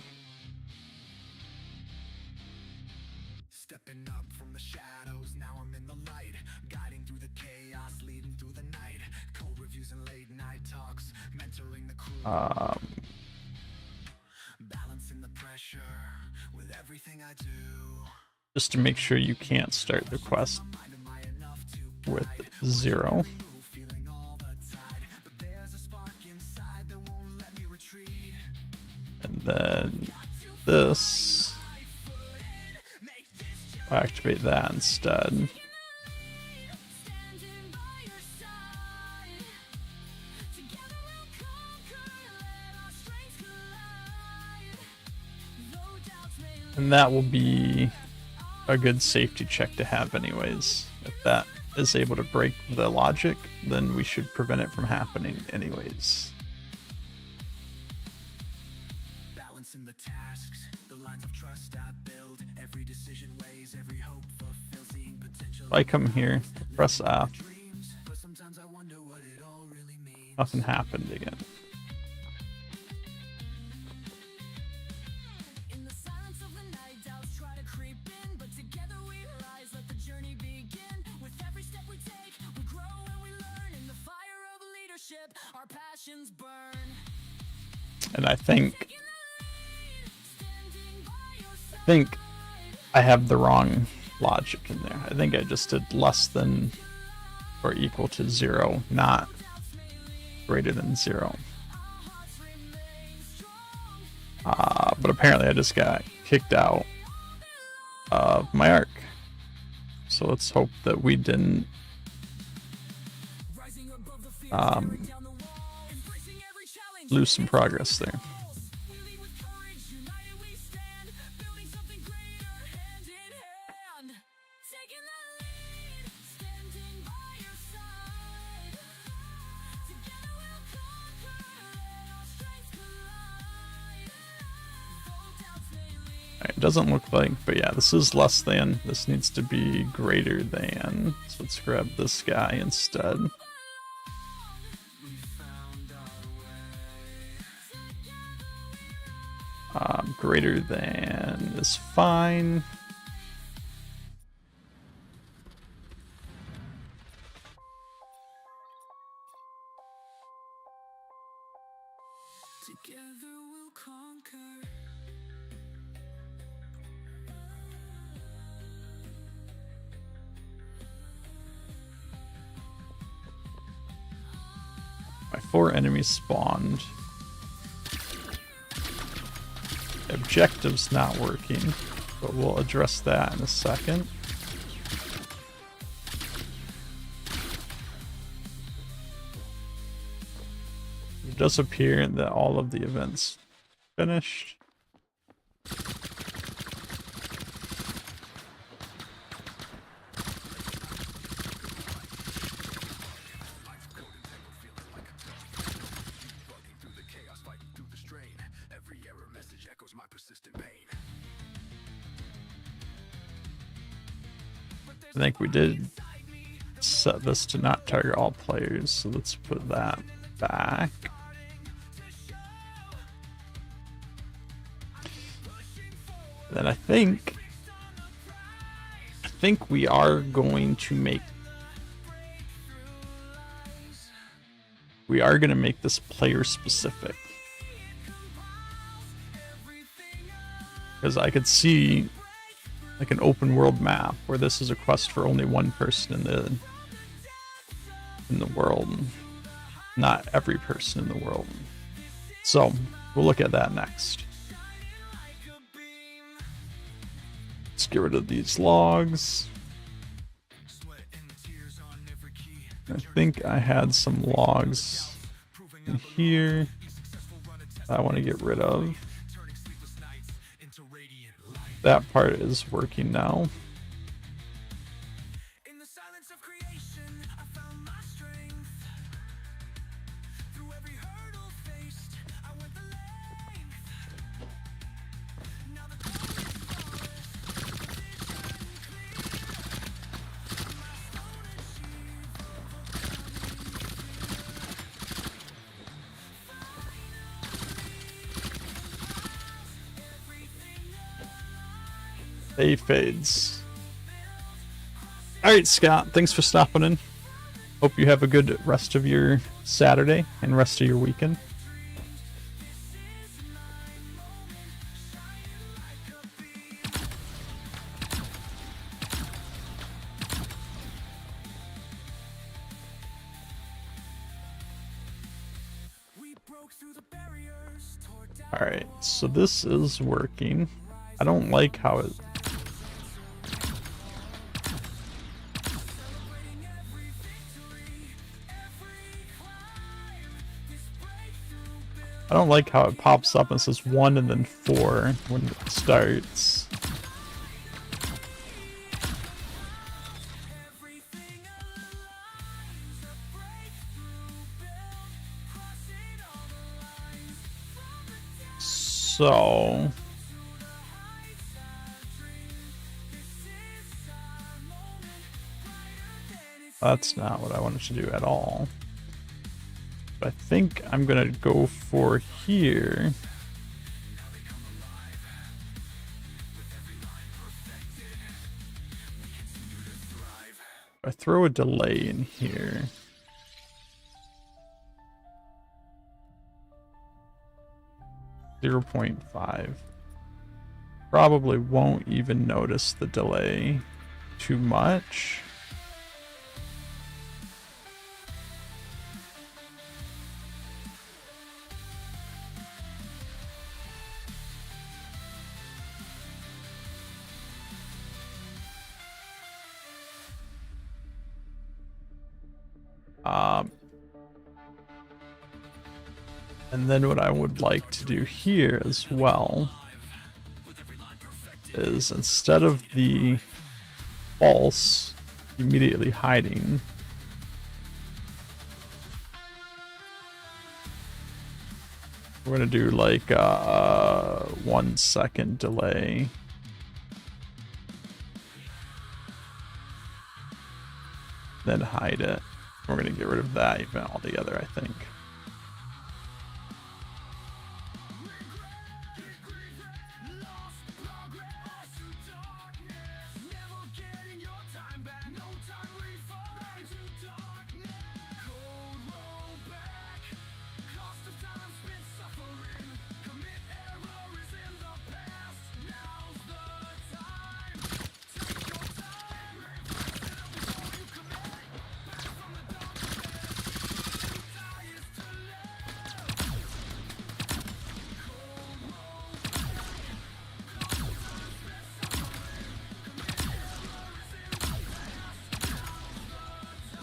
Stepping up from the shadows, now I'm in the light, guiding through the chaos, leading through the night, code reviews and late night talks, mentoring the crew, balancing the pressure with everything I do. Just to make sure you can't start the quest with 0. Feeling all the tide, but there's a spark inside that won't let me retreat. And then this, I'll activate that instead. Standing by your side, together we'll conquer, let our strengths collide. Though doubts may And that will be a good safety check to have anyways. If that is able to break the logic, then we should prevent it from happening anyways. balancing the tasks, the lines of trust I build, every decision weighs, every hope fulfills, seeing potential If I come here, press F, dreams, but sometimes I wonder what it all really means. nothing happened again. In the silence of the night, doubts try to creep in, but together we rise, let the journey begin. With every step we take, we grow and we learn. In the fire of leadership, our passions burn. And I think Taking the lead, standing by your side. I have the wrong logic in there. I think I just did less than or equal to 0, not greater than 0. But apparently I just got kicked out of my arc. So let's hope that we didn't Rising above the fear, staring down the wall, embracing every challenge. lose some progress there. We lead with courage, united we stand, building something greater, hand in hand. Taking the lead, standing by your side. Together we'll conquer, let our strengths collide. Though doubts may lead, It doesn't look like, but yeah, this is less than. This needs to be greater than. So let's grab this guy instead. we found our way. Greater than is fine. Together we'll conquer. My 4 enemies spawned. The objective's not working, but we'll address that in a second. It does appear that all of the events finished. Through the chaos, fighting through the strain. Every error message echoes my persistent pain. I think we did set this to not target all players, so let's put that back. Then I think we are going to make this player specific. Because I could see like an open world map where this is a quest for only one person in the world, not every person in the world. So we'll look at that next. Let's get rid of these logs. I think I had some logs in here I want to get rid of. That part is working now. In the silence of creation, I found my strength. Through every hurdle faced, I went the length. Now the cloud is forest, vision clear. My stone Day fades. Alright, Scott, thanks for stopping in. Hope you have a good rest of your Saturday and rest of your weekend. Alright, so this is working. I don't like how it... I don't like how it pops up and says 1 and then 4 when it starts. So... that's not what I wanted to do at all. But I think I'm gonna go for here. I throw a delay in here. .5. Probably won't even notice the delay too much. And then what I would like to do here as well is instead of the false immediately hiding, we're going to do like a 1 second delay. Then hide it. We're going to get rid of that even altogether, I think.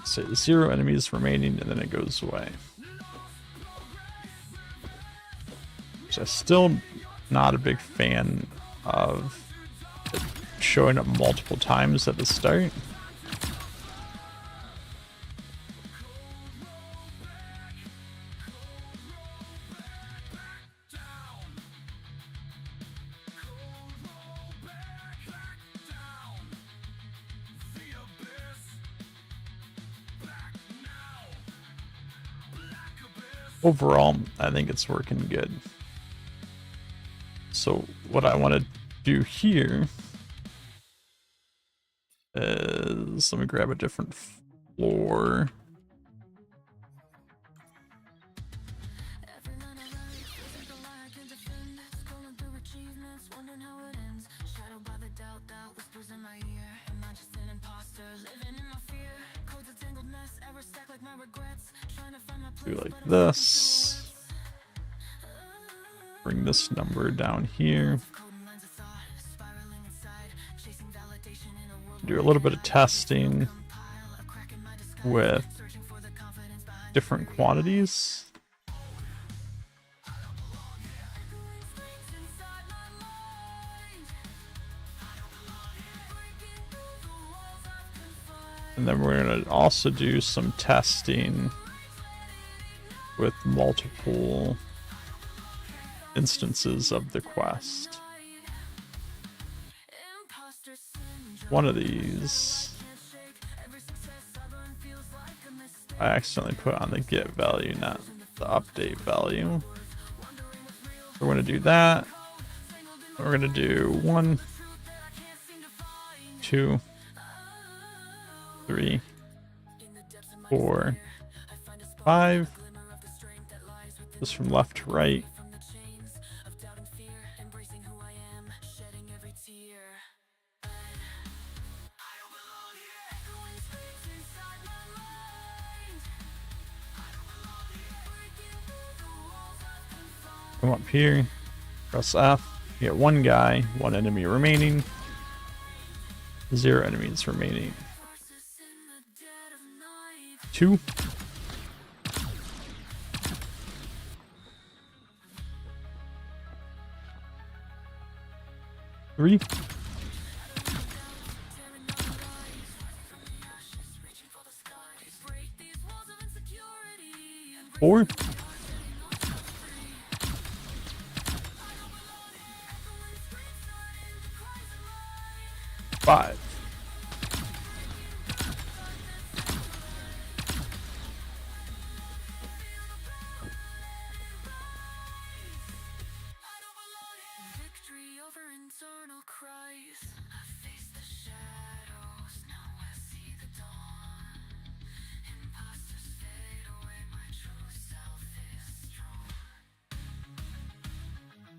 Say 0 enemies remaining, and then it goes away. So I'm still not a big fan of it showing up multiple times at the start. Overall, I think it's working good. So what I want to do here is, let me grab a different floor. Do like this. Bring this number down here. Do a little bit of testing with different quantities. And then we're going to also do some testing with multiple instances of the quest. One of these I accidentally put on the get value, not the update value. We're going to do that. We're going to do 1, 2, 3, 4, 5. Just from left to right. Come up here, press F, you get one guy, one enemy remaining, 0 enemies remaining. 2. 3. 4. 5. 5.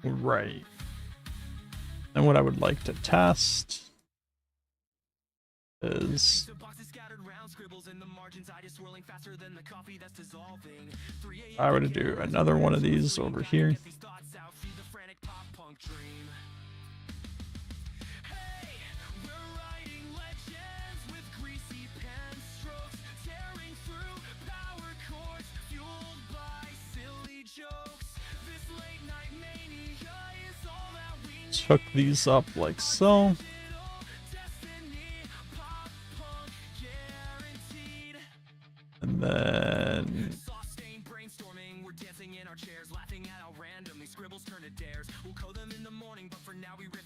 Right. And what I would like to test is I would do another one of these over here. Hook these up like so. And then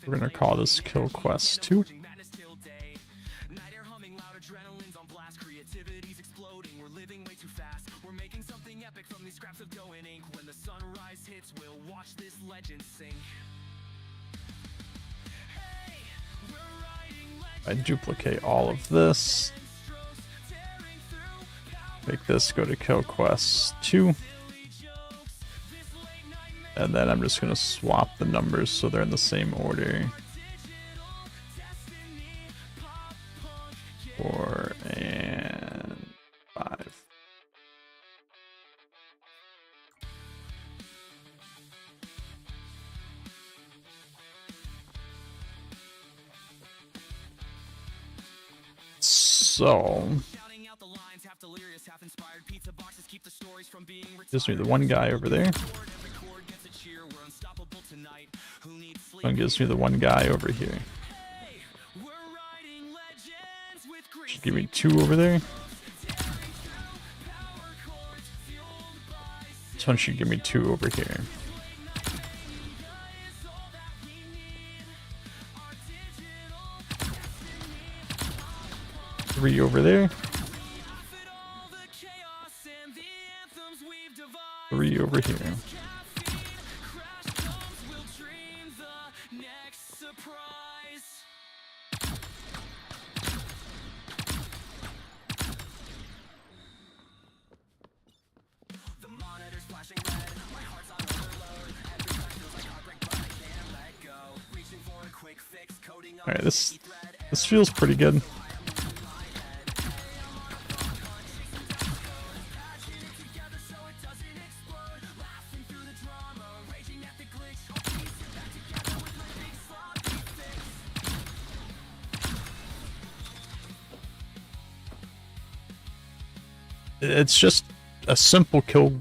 we're gonna call this Kill Quest 2. I duplicate all of this. Make this go to Kill Quest 2. And then I'm just going to swap the numbers so they're in the same order. 4 and 5. So gives me the one guy over there. And gives me the one guy over here. Should give me 2 over there. This one should give me 2 over here. Three over there. 3 over here. Alright, this feels pretty good. It's just a simple kill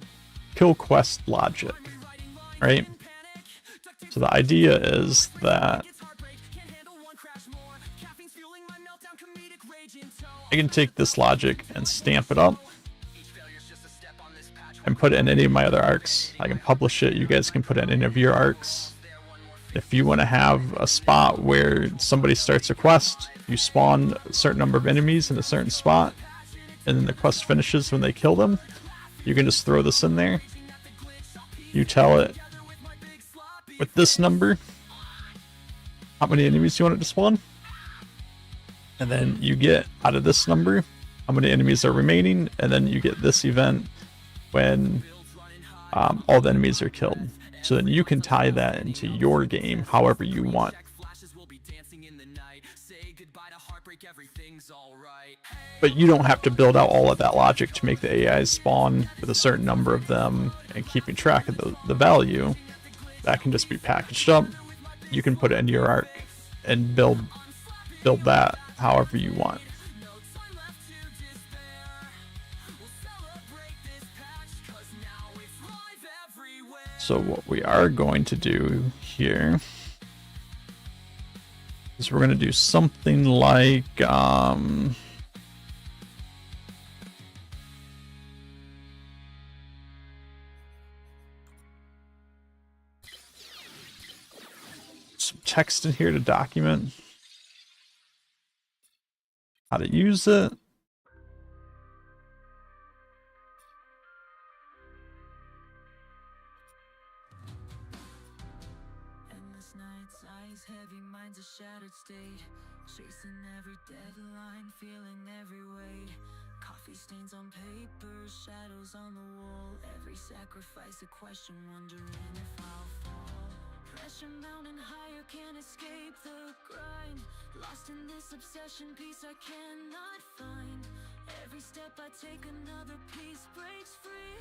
quest logic, right? So the idea is that I can take this logic and stamp it up and put it in any of my other arcs. I can publish it. You guys can put it in any of your arcs. If you want to have a spot where somebody starts a quest, you spawn a certain number of enemies in a certain spot, and then the quest finishes when they kill them, you can just throw this in there. You tell it with this number how many enemies you want it to spawn, and then you get out of this number how many enemies are remaining, and then you get this event when all the enemies are killed. So then you can tie that into your game however you want. But you don't have to build out all of that logic to make the AIs spawn with a certain number of them and keeping track of the value. That can just be packaged up. You can put it into your arc and build that however you want. So what we are going to do here is we're going to do something like some text in here to document how to use it. Endless nights, eyes heavy, minds a shattered state. Chasing every deadline, feeling every weight. Coffee stains on paper, shadows on the wall. Every sacrifice a question, wondering if I'll fall. Pressure mounting higher, can't escape the grind. Lost in this obsession, peace I cannot find. Every step I take, another piece breaks free.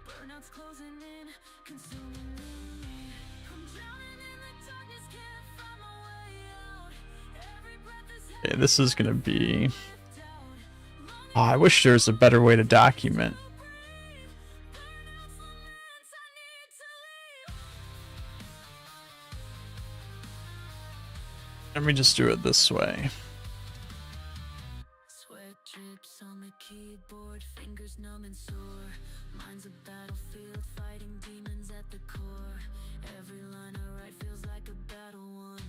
Burnout's closing in, consuming me. I'm drowning in the darkness, can't find my way out. Every breath is Okay, this is going to be... Oh, I wish there was a better way to document. Let me just do it this way. Sweat drips on the keyboard, fingers numb and sore. Mind's a battlefield, fighting demons at the core. Every line I write feels like a battle won,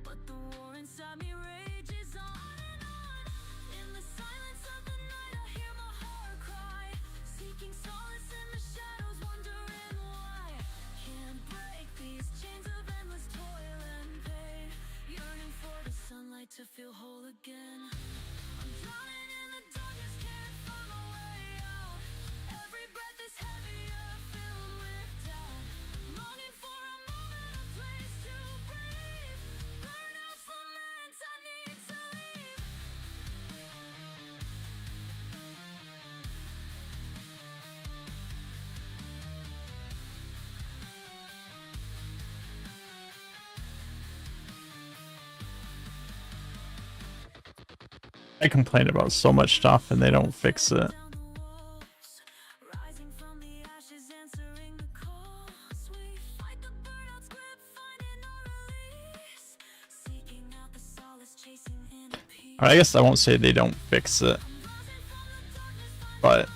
but the war inside me rages on and on. In the silence of the night I hear my heart cry, seeking solace in the shadows, wondering why. Can't break these chains of endless toil and pain, yearning for the sunlight to feel whole again. I'm drowning in the darkness, can't find my way out. Every breath is heavier, filled with doubt. Longing for a moment, a place to breathe. Burnout's lament, I need to leave. I complain about so much stuff and they don't fix it. Down the walls, rising from the ashes, answering the calls. We fight the burnout's grip, finding our release. Seeking out the solace, chasing inner peace. I guess I won't say they don't fix it, but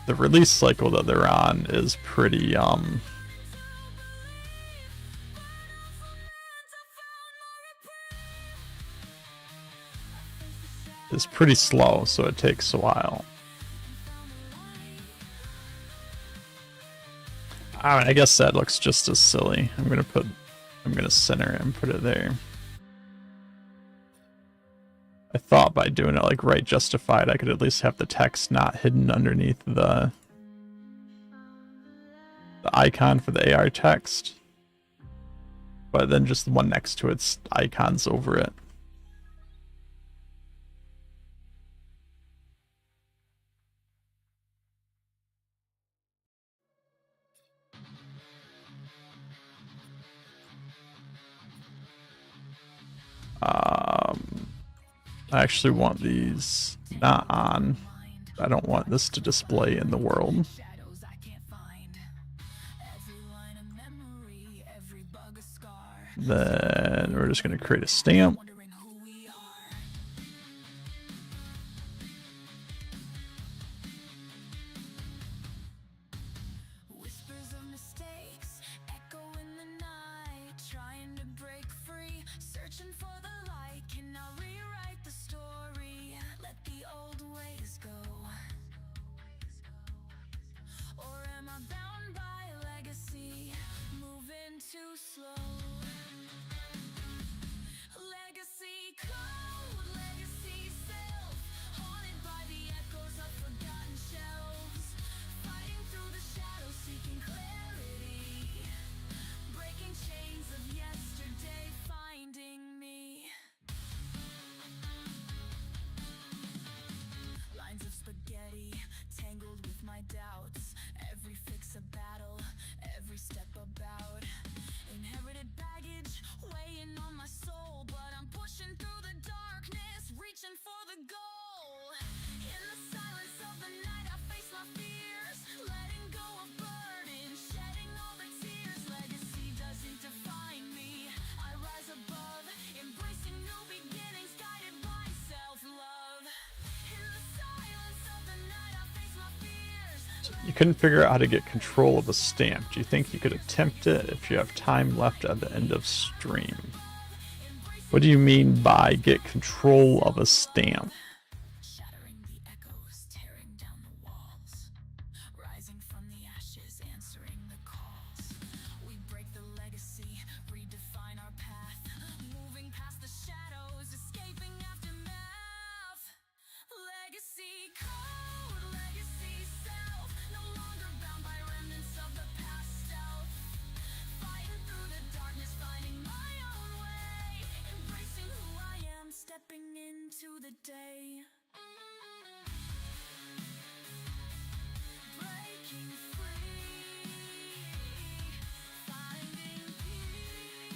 the release cycle that they're on is pretty slow, so it takes a while. I guess that looks just as silly. I'm gonna center it and put it there. I thought by doing it like right justified, I could at least have the text not hidden underneath the icon for the AR text, but then just the one next to its icons over it. I actually want these not on. I don't want this to display in the world. Shadows I can't find. Every line of memory, every bug a scar. Then we're just going to create a stamp. Wondering who we are. Whispers of mistakes echo in the night, trying to break free, searching for the light. Can I rewrite the story? Let the old ways go. Or am I bound by legacy, moving too slow? Legacy code, legacy self, haunted by the echoes of forgotten shelves. Fighting through the shadows, seeking clarity, breaking chains of yesterday, finding me. Lines of spaghetti, tangled with my doubts. Every fix a battle, every step about. Inherited baggage, weighing on my soul. But I'm pushing through the darkness, reaching for the goal. In the silence of the night, I face my fears. Letting go of burden, shedding all the tears. Legacy doesn't define me. I rise above, embracing new beginnings, guided by self-love. In the silence of the night, I face my fears. You couldn't figure out how to get control of a stamp. Do you think you could attempt it if you have time left at the end of stream? What do you mean by get control of a stamp? Shattering the echoes, tearing down the walls. Rising from the ashes, answering the calls. We break the legacy, redefine our path. Moving past the shadows, escaping aftermath. Legacy code, legacy self. No longer bound by remnants of the past self. Fighting through the darkness, finding my own way. Embracing who I am, stepping into the day. Breaking free, finding peace.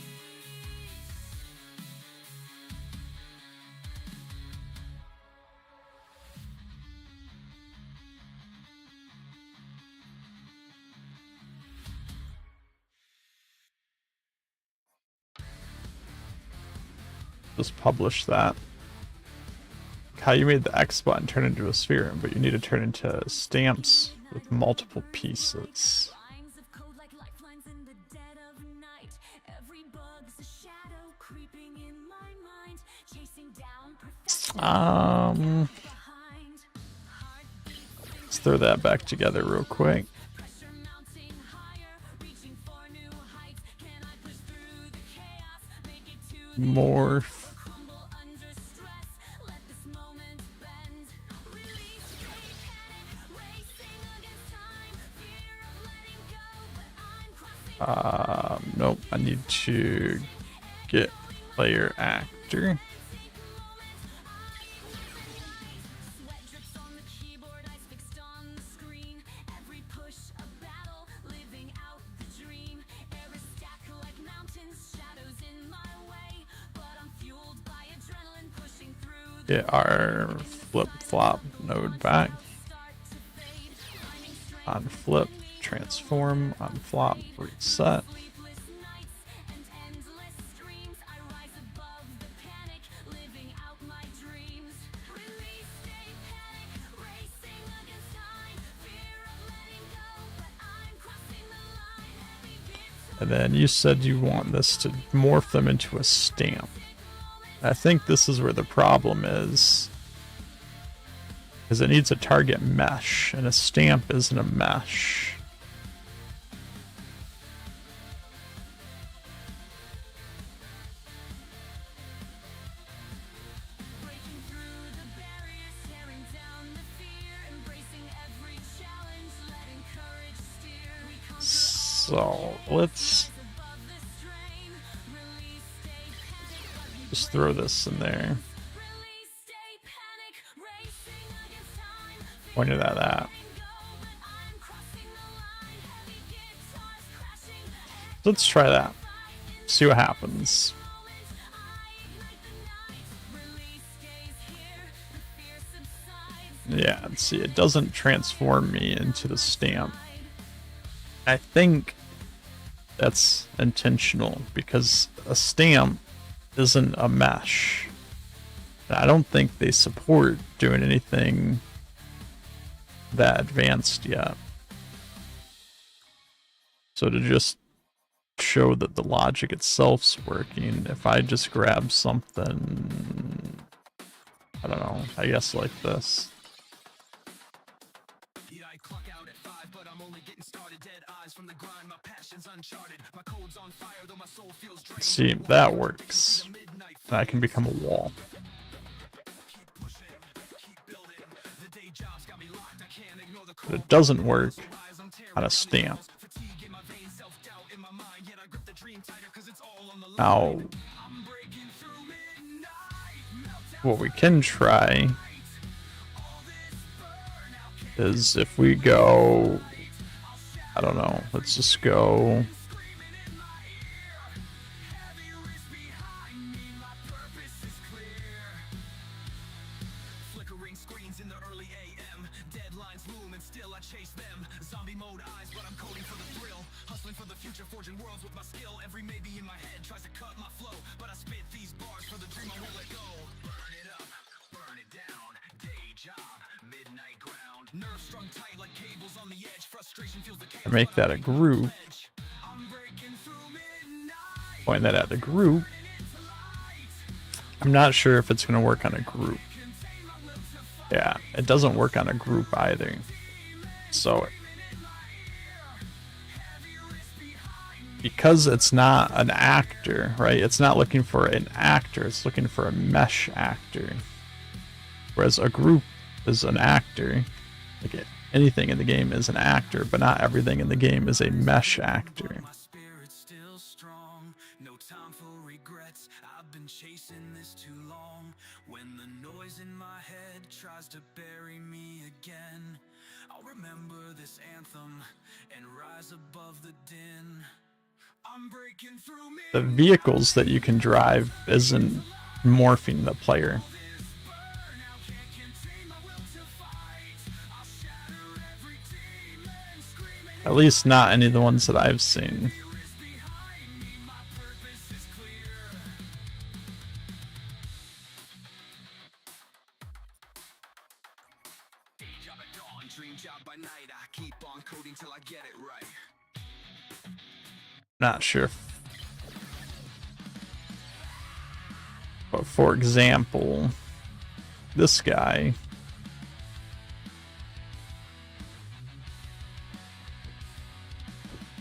Just publish that. How you made the X button turn into a sphere, but you need to turn into stamps with multiple pieces. Lines of code like lifelines in the dead of night. Every bug's a shadow creeping in my mind, chasing down perfection behind. Heartbeat Let's throw that back together real quick. pressure mounting higher, reaching for new heights. Can I push through the chaos, make it to the Morph. crumble under stress? Let this moment bend. Release any panic, racing against time. Fear of letting go, but I'm crossing Nope, I need to get player actor. Sweat drips on the keyboard, eyes fixed on the screen. Every push a battle, living out the dream. Air is stacked like mountains, shadows in my way. But I'm fueled by adrenaline, pushing through the Get our flip-flop node back. start to fade. Finding strength On flip, transform, on flop, reset. sleepless nights and endless streams. I rise above the panic, living out my dreams. Release day panic, racing against time. Fear of letting go, but I'm crossing the line. Heavy bits And then you said you want this to morph them into a stamp. I think this is where the problem is. Because it needs a target mesh, and a stamp isn't a mesh. breaking through the barriers, tearing down the fear, embracing every challenge, letting courage steer. We conquer So let's above the strain. Release day panic, just throw this in there. release day panic, racing against time. Pointed at that. Let's try that. See what happens. Yeah, and see, it doesn't transform me into the stamp. I think that's intentional because a stamp isn't a mesh. And I don't think they support doing anything that advanced yet. So to just show that the logic itself's working, if I just grab something, I don't know, I guess like this. Yeah, I clock out at 5, but I'm only getting started. Dead eyes from the grind, my passion's uncharted. My code's on fire, though my soul feels drained. See, that works. And I can become a wall. Keep pushing, keep building. The day job's got me locked. I can't ignore the But it doesn't work on a stamp. fatigue in my veins, self-doubt in my mind. Yet I grip the dream tighter 'cause it's all on the line. Now, I'm breaking through midnight. what we can try is if we go, I don't know, let's just go Flickering screens in the early AM. Deadlines loom and still I chase them. Zombie mode eyes, but I'm coding for the thrill. Hustling for the future, forging worlds with my skill. Every maybe in my head tries to cut my flow, but I spit these bars for the dream I won't let go. Burn it up, burn it down. Day job, midnight ground. Nerves strung tight like cables on the edge. Frustration feels the chaos. and make that a group. I'm breaking through midnight. Point that at the group. I'm not sure if it's going to work on a group. Yeah, it doesn't work on a group either. So, because it's not an actor, right? It's not looking for an actor, it's looking for a mesh actor. Whereas a group is an actor. Like anything in the game is an actor, but not everything in the game is a mesh actor. My spirit's still strong. No time for regrets. I've been chasing this too long. When the noise in my head tries to bury me again, I'll remember this anthem and rise above the din. I'm breaking through me. The vehicles that you can drive isn't morphing the player. At least not any of the ones that I've seen. Job at dawn, dream job by night. I keep on coding till I get it right. Not sure. But for example, this guy.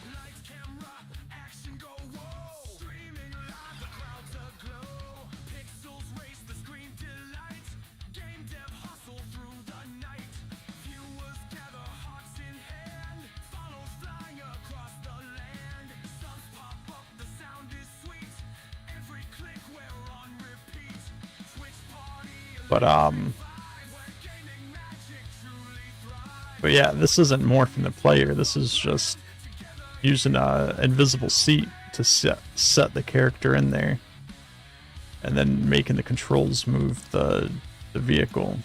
Lights, camera, action, go, whoa. Streaming live, the crowds aglow. Pixels race the screen delight. Game dev hustle through the night. Viewers gather hearts in hand. Funnels flying across the land. Suns pop up, the sound is sweet. Every click we're on repeat. Twitch party. But Where gaming magic truly thrives. But yeah, this isn't morphing the player. This is just using a invisible seat to set the character in there, and then making the controls move the vehicle.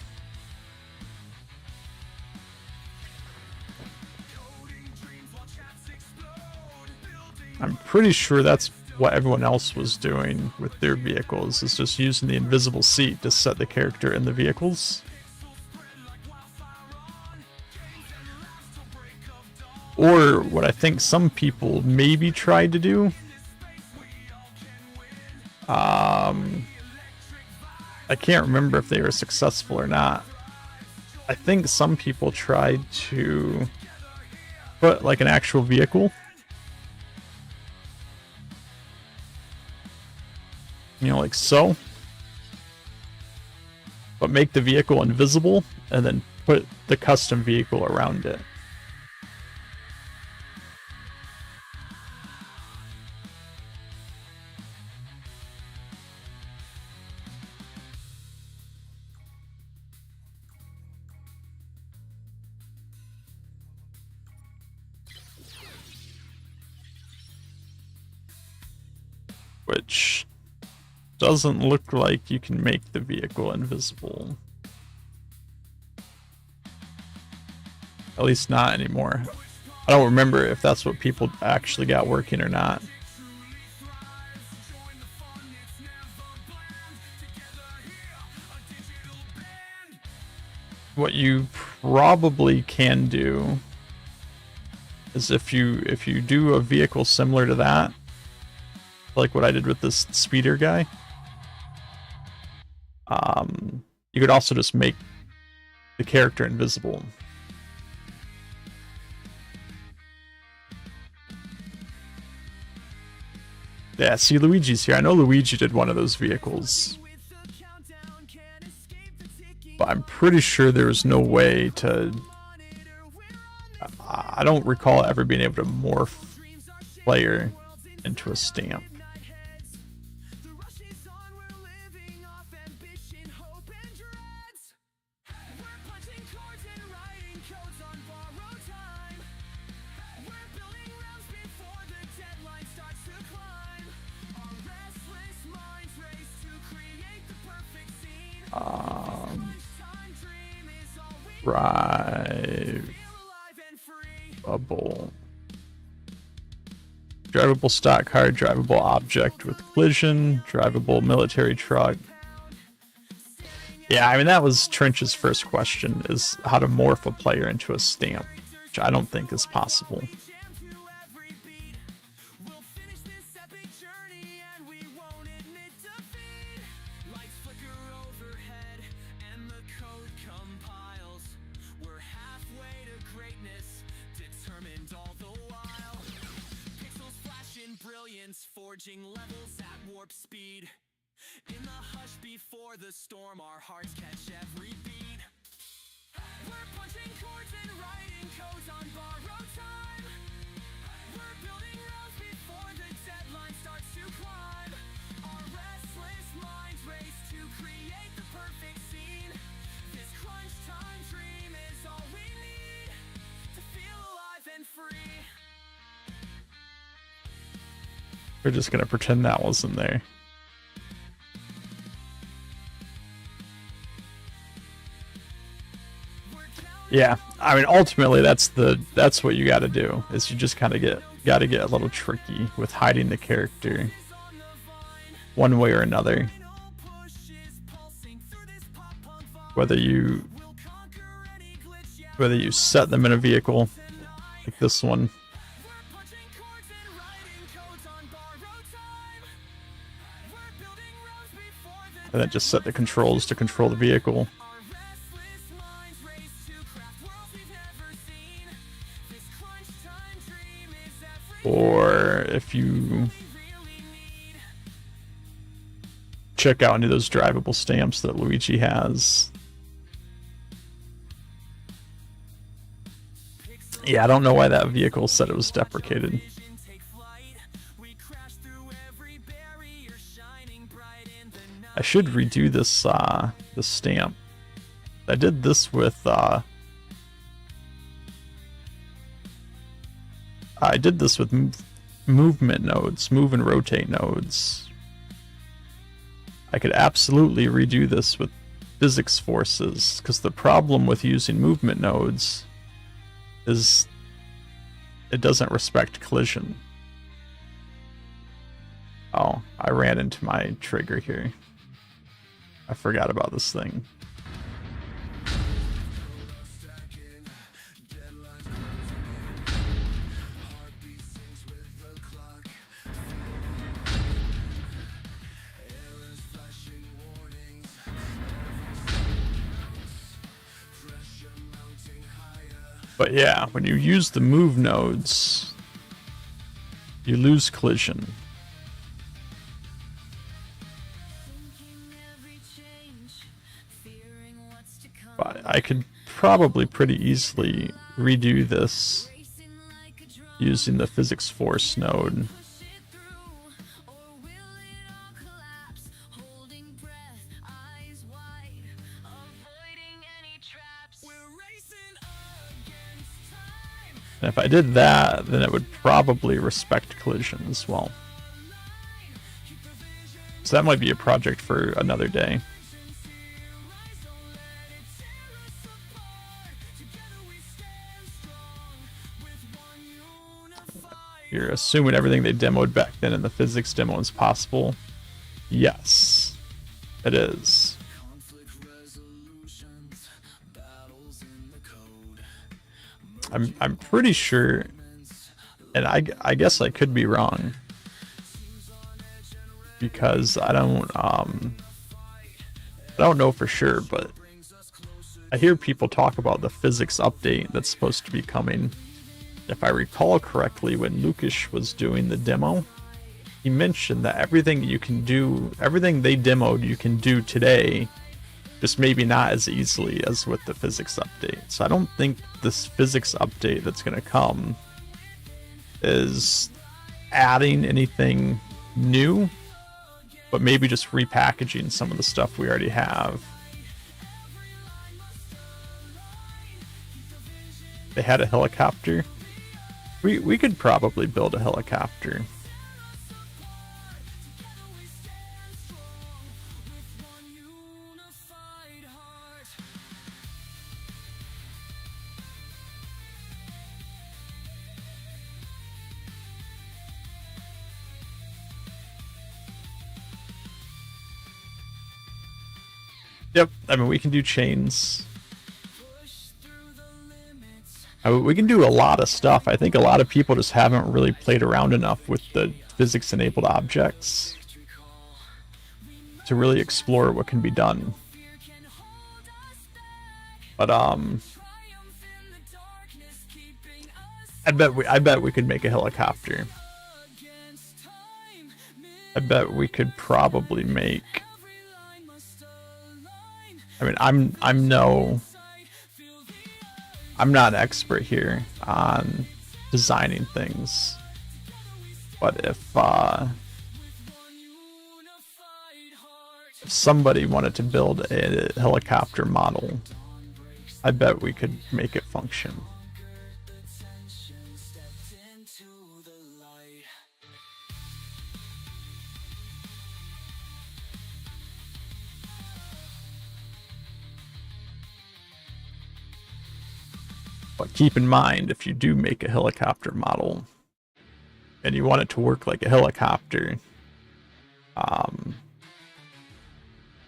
I'm pretty sure that's what everyone else was doing with their vehicles, is just using the invisible seat to set the character in the vehicles. Or what I think some people maybe tried to do. I can't remember if they were successful or not. I think some people tried to put like an actual vehicle, you know, like so, but make the vehicle invisible and then put the custom vehicle around it. Which doesn't look like you can make the vehicle invisible. At least not anymore. I don't remember if that's what people actually got working or not. What you probably can do is if you do a vehicle similar to that, like what I did with this speeder guy, you could also just make the character invisible. Yeah, see, Luigi's here. I know Luigi did one of those vehicles, but I'm pretty sure there was no way to... I don't recall ever being able to morph player into a stamp. Drivable stock car, drivable object with collision, drivable military truck. Yeah, I mean, that was Trench's first question, is how to morph a player into a stamp, which I don't think is possible. Forging levels at warp speed. In the hush before the storm, our hearts catch every beat. We're punching chords and writing codes on borrowed time. We're building roads before the deadline starts to climb. Our restless minds race to create the perfect scene. This crunch time dream is all we need to feel alive and free. We're just gonna pretend that wasn't there. Yeah, I mean, ultimately that's what you got to do, is you just kind of gotta get a little tricky with hiding the character one way or another. Whether you set them in a vehicle like this one, and then just set the controls to control the vehicle. Or if you check out any of those drivable stamps that Luigi has. Yeah, I don't know why that vehicle said it was deprecated. I should redo this this stamp. I did this with movement nodes, move and rotate nodes. I could absolutely redo this with physics forces, because the problem with using movement nodes is it doesn't respect collision. Oh, I ran into my trigger here. I forgot about this thing. But yeah, when you use the move nodes, you lose collision. But I could probably pretty easily redo this using the physics force node. And if I did that, then it would probably respect collision as well. So that might be a project for another day. You're assuming everything they demoed back then in the physics demo is possible. Yes, it is. I'm pretty sure, and I guess I could be wrong because I don't know for sure, but I hear people talk about the physics update that's supposed to be coming. If I recall correctly, when Lucas was doing the demo, he mentioned that everything you can do, everything they demoed, you can do today, just maybe not as easily as with the physics update. So I don't think this physics update that's going to come is adding anything new, but maybe just repackaging some of the stuff we already have. They had a helicopter. We could probably build a helicopter. Yep, I mean, we can do chains. I mean, we can do a lot of stuff. I think a lot of people just haven't really played around enough with the physics-enabled objects to really explore what can be done. But I bet we could make a helicopter. I bet we could probably make. I mean, I'm not an expert here on designing things, but if somebody wanted to build a helicopter model, I bet we could make it function. But keep in mind, if you do make a helicopter model and you want it to work like a helicopter,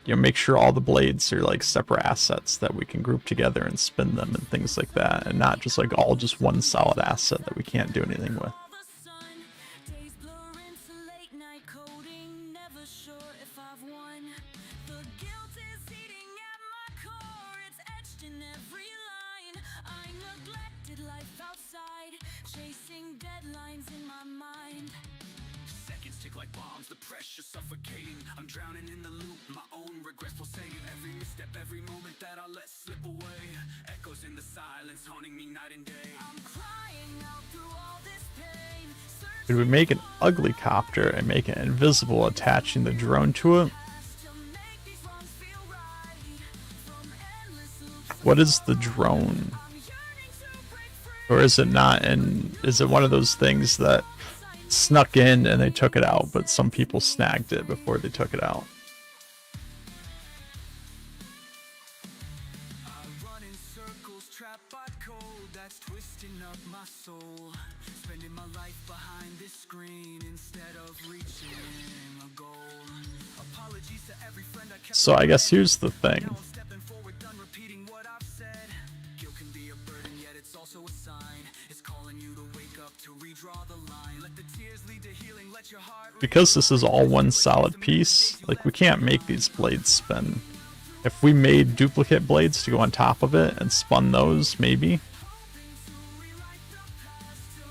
you know, make sure all the blades are like separate assets that we can group together and spin them and things like that, and not just like all just one solid asset that we can't do anything with. Chasing deadlines in my mind. Seconds tick like bombs, the pressure suffocating. I'm drowning in the loop, my own regrets pulsating. Every misstep, every moment that I let slip away. Echoes in the silence, haunting me night and day. I'm crying out through all this pain. Could we make an ugly copter and make it invisible, attaching the drone to it? What is the drone? Or is it not? And is it one of those things that snuck in and they took it out, but some people snagged it before they took it out? I run in circles, trapped by code that's twisting up my soul. Spending my life behind this screen instead of reaching a goal. Apologies to every friend I kept. So I guess here's the thing. Stepping forward, done repeating what I've said. Guilt can be a burden, yet it's also a sign. It's calling you to wake up, to redraw the line. Let the tears lead to healing, let your heart. Because this is all one solid piece, like we can't make these blades spin. If we made duplicate blades to go on top of it and spun those, maybe.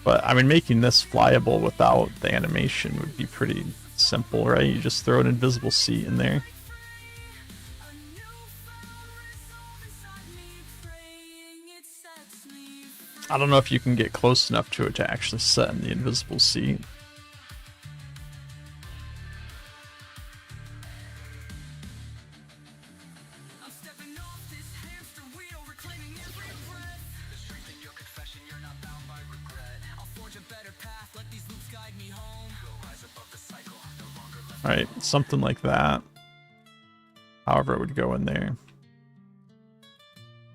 But I mean, making this flyable without the animation would be pretty simple, right? You just throw an invisible seat in there. I don't know if you can get close enough to it to actually set in the invisible seat. I'm stepping off this hamster wheel, reclaiming every breath. The strength in your confession, you're not bound by regret. I'll forge a better path, let these loops guide me home. Go rise above the cycle, no longer left. Right, something like that. However it would go in there.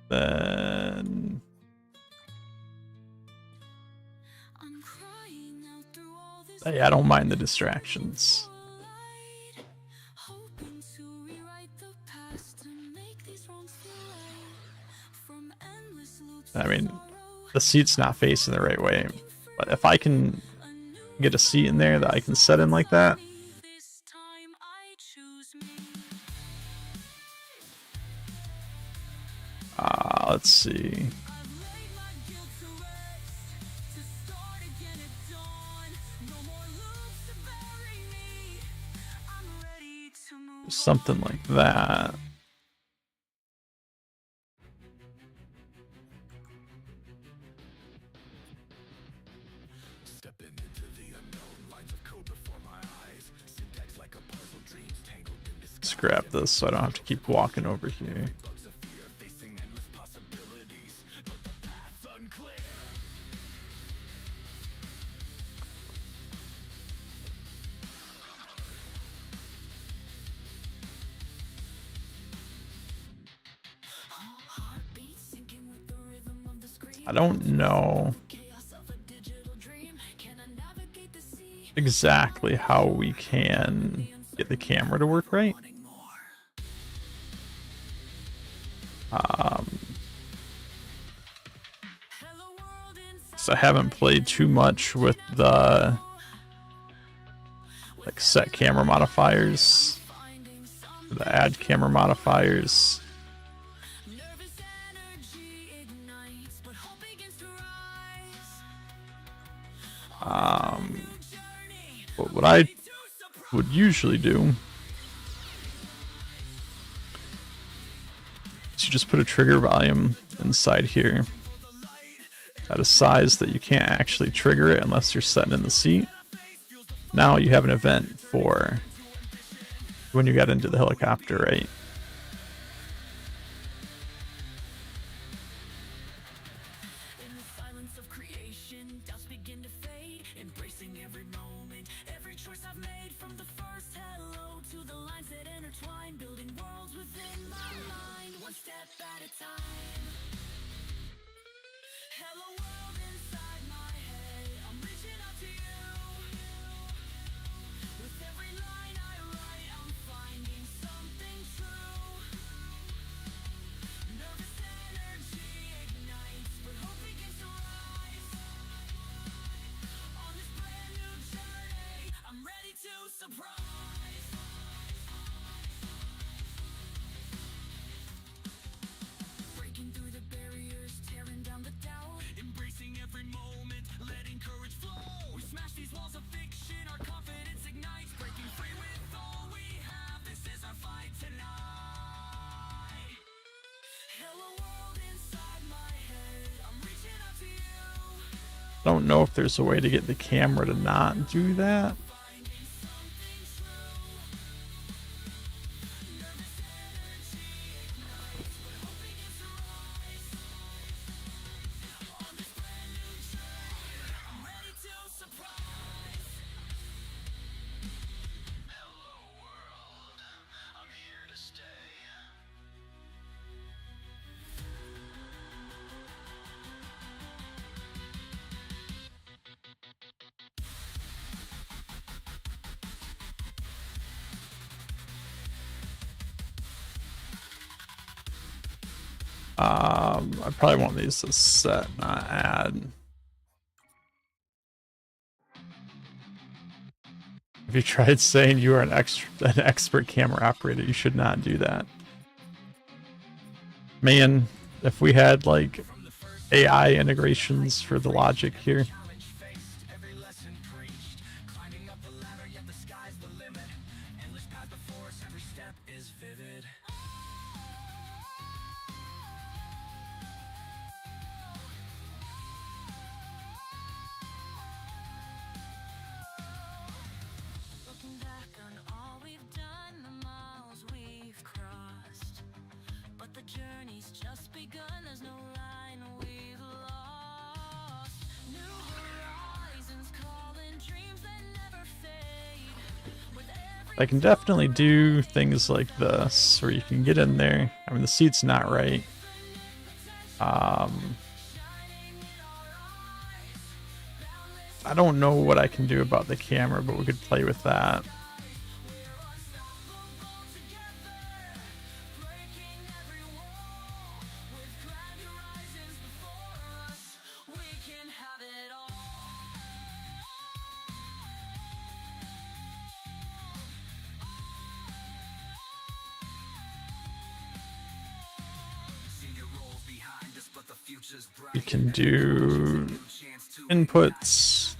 Then Hey, I don't mind the distractions. Hoping to rewrite the past to make these wrongs feel right. From endless loops I of mean, sorrow, the seat's not facing the right way, but if I can a new get a seat in there that I can set in like that, me. This time I choose me. let's see. I've laid my guilt to rest, to start again at dawn. No more loops to bury me. I'm ready to move Something like that. Scrap this so I don't have to keep walking over here. heartbeats sinking with the rhythm of the scream. I don't know Chaos of a digital dream. Can I navigate the sea? exactly how we can get the camera to work right. Wanting more. Hello world inside. So I haven't played too much with the like set camera modifiers, Finding some the add camera modifiers. nervous energy ignites, but hope begins to rise. Journey But what I to surprise. would usually do is you just put a trigger volume inside here at a size that you can't actually trigger it unless you're setting in the seat. Now you have an event for when you got into the helicopter, right? In the silence of creation, doubts begin to fade. Embracing every moment, every choice I've made. From the first hello to the lines that intertwine. Building worlds within my mind, one step at a time. Hello world inside my head, I'm reaching out to you. With every line I write, I'm finding something true. Nervous energy ignites, but hope begins to rise. On this brand new journey, I'm ready to surprise. Breaking through the barriers, tearing down the doubt. Embracing every moment, letting courage flow. We smash these walls of fiction, our confidence ignites. Breaking free with all we have, this is our fight tonight. Hello world inside my head, I'm reaching out to you. Don't know if there's a way to get the camera to not do that. Finding something true. Nervous energy ignites, but hope begins to rise. On this brand new journey, I'm ready to surprise. Hello world, I'm here to stay. I probably want these to set, not add. If you tried saying you are an expert camera operator, you should not do that. Man, if we had like AI integrations for the logic here. Challenge faced, every lesson preached. Climbing up the ladder, yet the sky's the limit. Endless path before us, every step is vivid. Looking back on all we've done, the miles we've crossed. But the journey's just begun, there's no line we've lost. New horizons calling, dreams that never fade. With every I can definitely do things like this, where you can get in there. I mean, the seat's not right. shining in our eyes, boundless I don't know what I can do about the camera, but we could play with that. We can do inputs,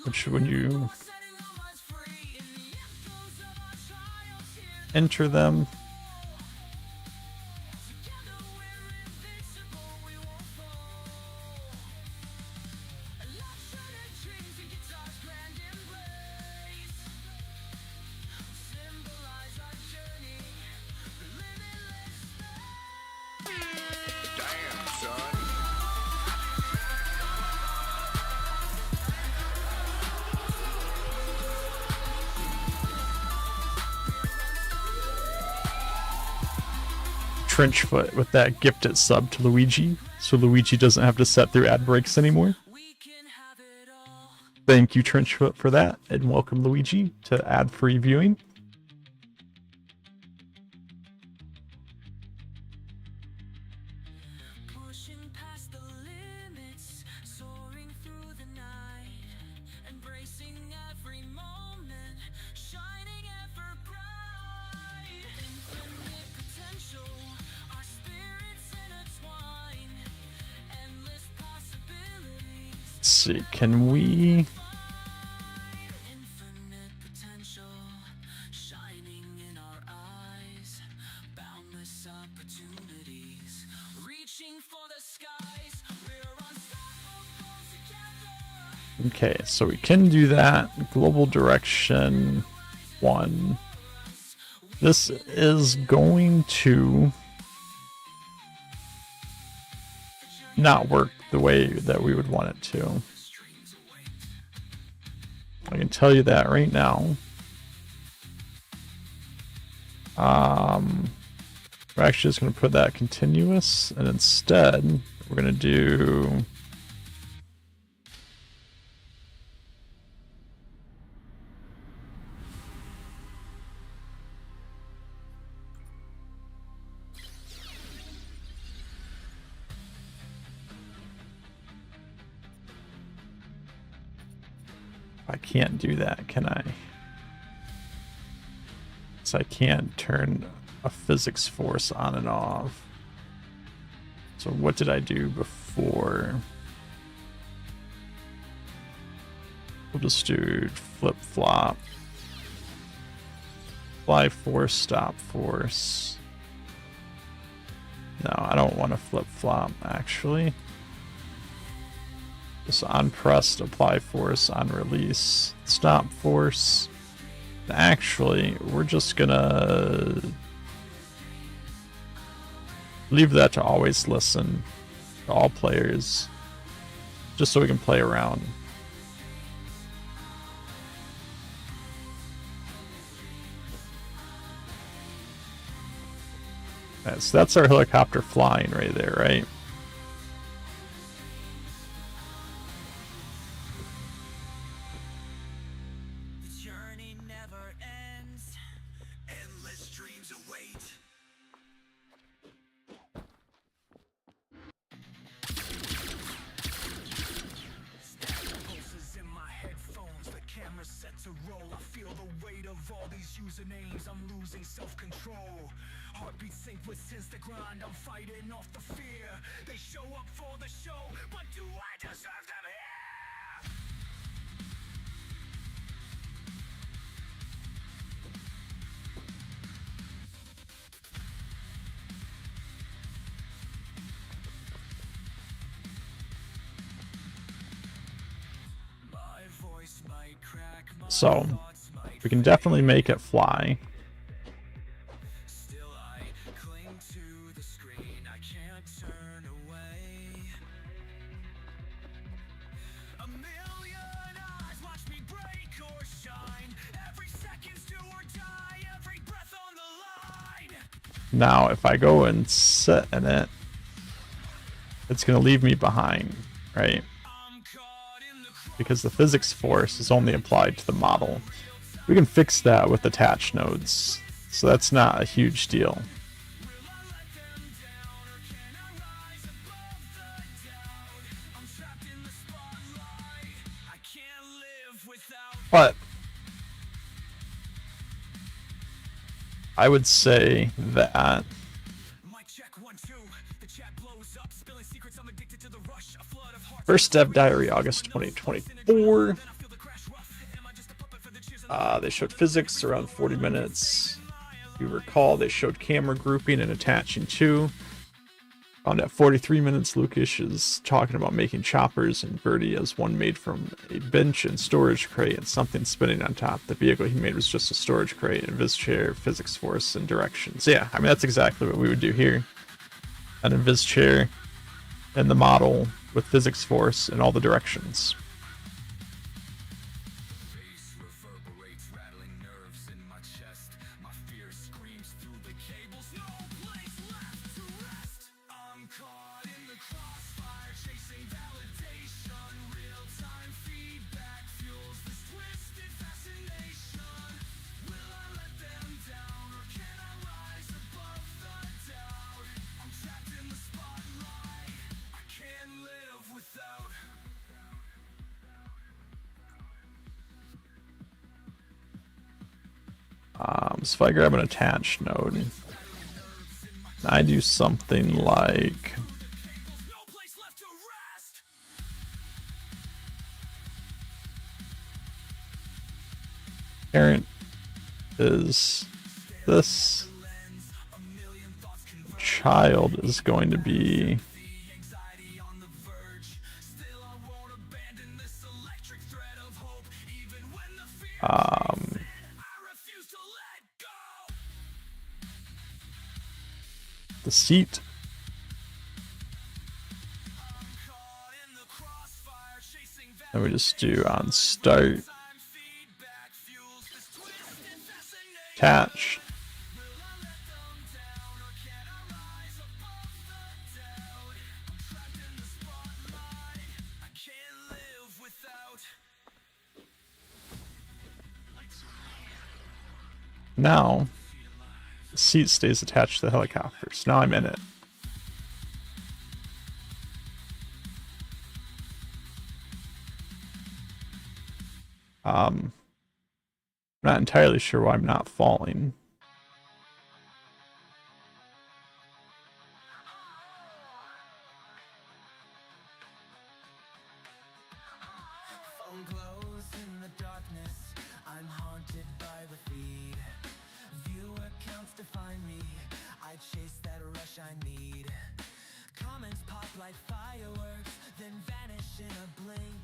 which when you enter them, Trenchfoot with that gifted sub to Luigi, so Luigi doesn't have to set through ad breaks anymore. Thank you, Trenchfoot, for that, and welcome Luigi to ad-free viewing. Let's see, can we... Okay, so we can do that. Global direction 1. This is going to not work the way that we would want it to. I can tell you that right now. We're actually just going to put that continuous, and instead we're going to do I can't do that, can I? So I can't turn a physics force on and off. So what did I do before? We'll just do flip-flop. Fly force, stop force. No, I don't want to flip-flop, actually. Just on pressed, apply force, on release, stop force. Actually, we're just gonna leave that to always listen to all players, just so we can play around. Right, so that's our helicopter flying right there, right? So we can definitely make it fly. Now, if I go and sit in it, it's going to leave me behind, right? because the physics force is only applied to the model. We can fix that with attach nodes, so that's not a huge deal. But I would say that first dev diary, August 2024. They showed physics around 40 minutes. If you recall, they showed camera grouping and attaching too. Found at 43 minutes, Lucas is talking about making choppers, and Birdie has one made from a bench and storage crate and something spinning on top. The vehicle he made was just a storage crate, and Invis chair, physics force, and directions. Yeah, I mean, that's exactly what we would do here. An Invis chair and the model with physics force and all the directions. So if I grab an attach node, I do something like parent is this, child is going to be the seat. And we just do on start, attach, now the seat stays attached to the helicopter, so now I'm in it. I'm not entirely sure why I'm not falling. Phone glows in the darkness. I'm haunted by the feed. Viewer counts define me. I chase that rush I need. Comments pop like fireworks, then vanish in a blink.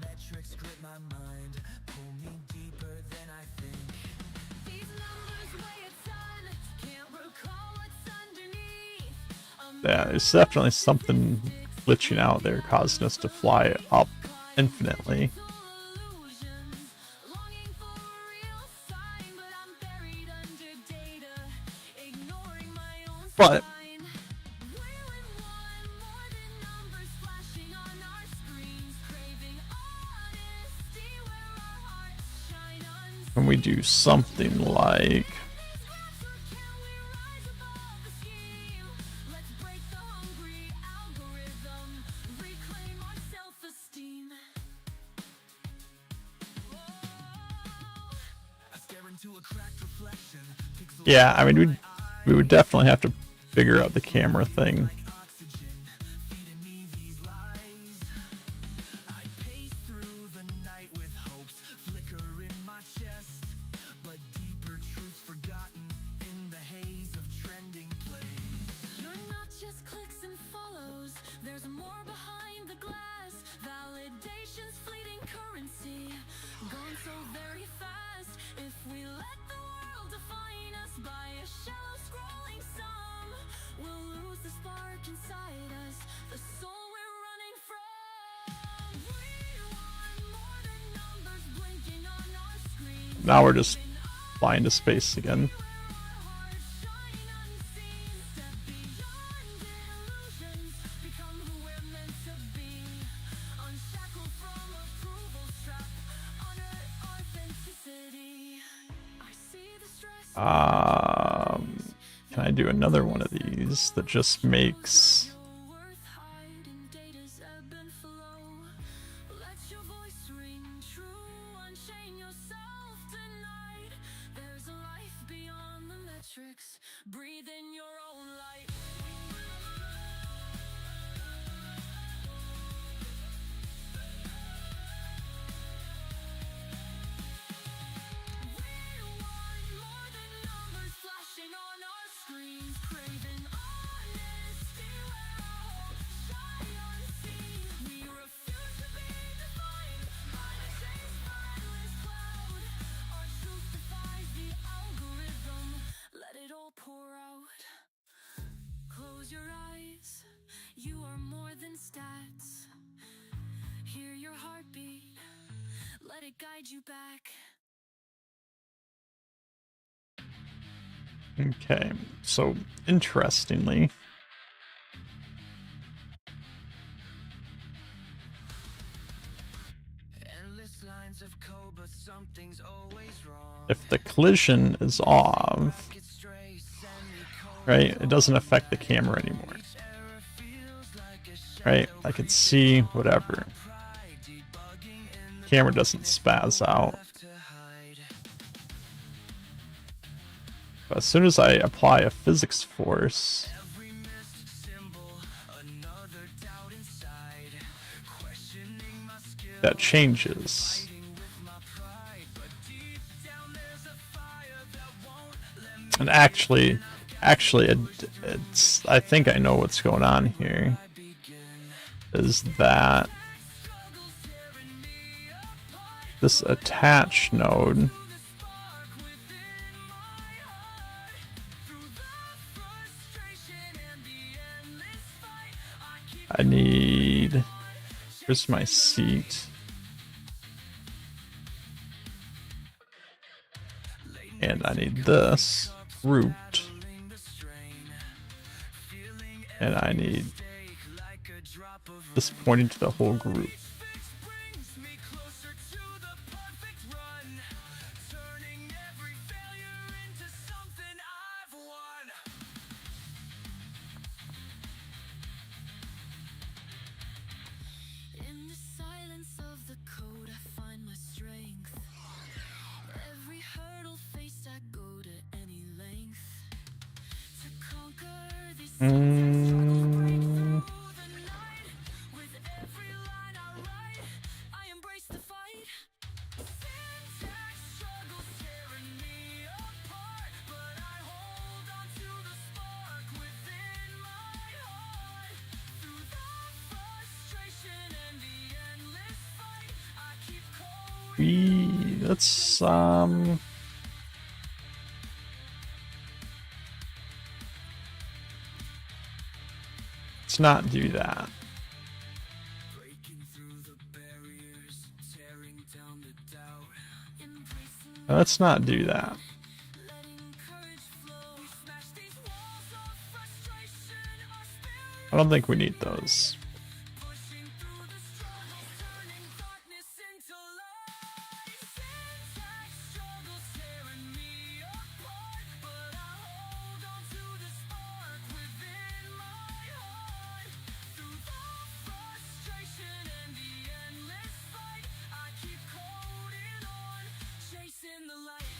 Metrics grip my mind, pull me deeper than I think. These numbers weigh a ton, can't recall what's underneath. Yeah, there's definitely something glitching out there, causing us to fly up infinitely. But when we do something like yeah, I mean, we would definitely have to figure out the camera thing. Now we're just flying to space again. Can I do another one of these that just makes worth hiding, data's ebb and flow. Let your voice ring true, unchain yourself tonight. There's a life beyond the metrics. Breathe in your own light. We want more than numbers flashing on our screens, craving honesty where our hopes shine unseen. We refuse to be defined by the chains mindless cloud. Our truth defies the algorithm. Let it all pour out. Close your eyes. You are more than stats. Hear your heartbeat. Let it guide you back. okay. So interestingly, Endless lines of code, but something's always wrong. if the collision is off, Get straight, send me code. right, it doesn't affect the camera anymore, Error feels like a right? I could see whatever. pride, debugging in the Camera doesn't spaz out. left to hide. But as soon as I apply a physics force, Every missed symbol, another doubt inside. Questioning my skill, that changes. fighting with my pride. But deep down there's a fire that won't let me And actually, it's. I think I know what's going on here. begin. Is that Struggles tearing me apart. this attach node? The spark within my heart. Through the frustration and the endless fight, I keep I need. Here's my seat. And I need this grouped. feeling the strain. Feeling And I need ache like a drop of this pointing to the whole group. fix brings me closer to the perfect run. Turning every failure into something I've won. In the silence of the code, I find my strength. Every hurdle faced, I go to any length to conquer this Mm, the night. With every line I write, I embrace the fight. Syntax struggles tearing me apart, but I hold on to the spark within my heart. Through the frustration and the endless fight, I keep coding. let's let's not do that. Breaking through the barriers, tearing down the doubt. Embracing, Let's not do that. letting courage flow. Smash these walls of frustration. Our spirit I don't think we need those. pushing through the struggles, turning darkness into light. Syntax struggles tearing me apart, but I hold on to the spark within my heart. Through the frustration and the endless fight, I keep holding on, chasing the light.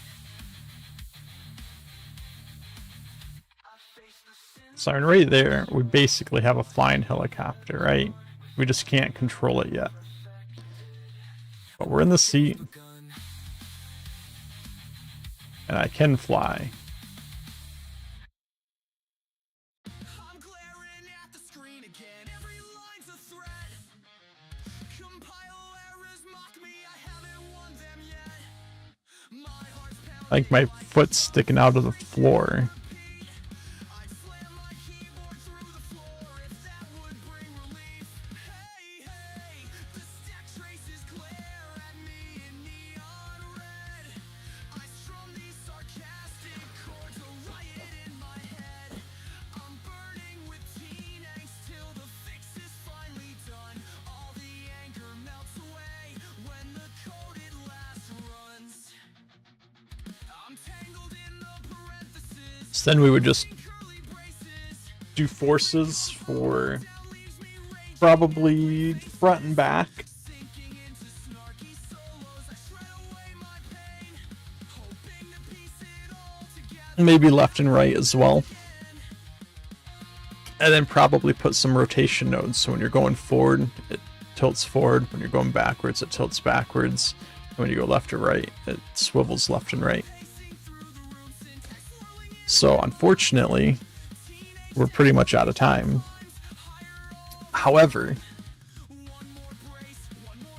I face the sin. So and right there, we basically have a flying helicopter, right? We just can't control it yet. But we're in the seat. And I can fly. I'm glaring at the screen again. Every line's a threat. Compile errors mock me. I haven't won them yet. My heart's pounding. Like my foot's sticking out of the floor. I slam my keyboard through the floor. If that would bring relief. Hey, hey, the stack traces glare at me in neon red. I strum these sarcastic chords, a riot in my head. I'm burning with teen angst till the fix is finally done. All the anger melts away when the code at last runs. I'm tangled in the So then we would just do forces for probably front and back. Maybe left and right as well. And then probably put some rotation nodes. So when you're going forward, it tilts forward. When you're going backwards, it tilts backwards. And when you go left or right, it swivels left and right. So unfortunately, we're pretty much out of time. However,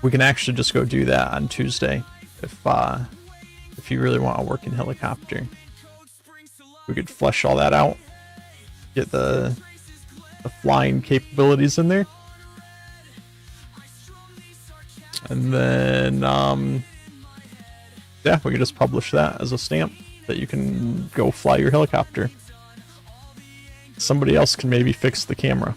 we can actually just go do that on Tuesday if you really want a working helicopter. We could flesh all that out, get the flying capabilities in there, and then yeah, we could just publish that as a stamp that you can go fly your helicopter. Somebody else can maybe fix the camera.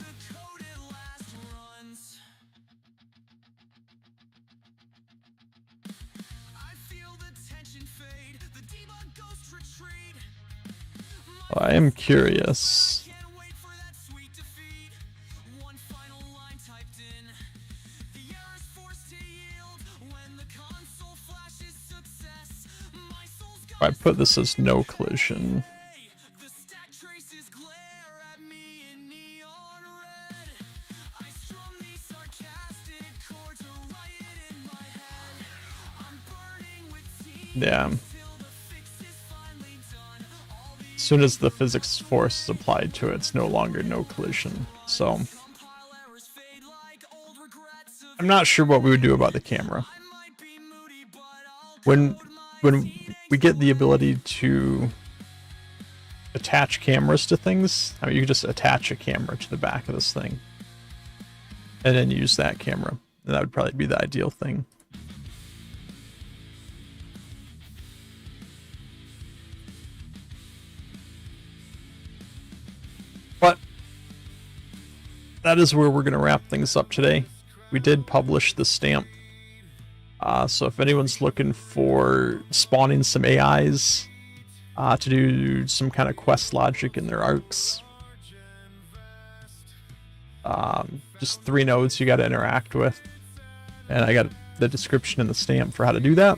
I am curious. I put this as no collision. Yeah. As soon as the physics force is applied to it, it's no longer no collision. So I'm not sure what we would do about the camera. When we get the ability to attach cameras to things, I mean, you can just attach a camera to the back of this thing and then use that camera. And that would probably be the ideal thing. But that is where we're going to wrap things up today. We did publish the stamp. So if anyone's looking for spawning some AIs to do some kind of quest logic in their arcs, just 3 nodes you got to interact with. And I got the description in the stamp for how to do that.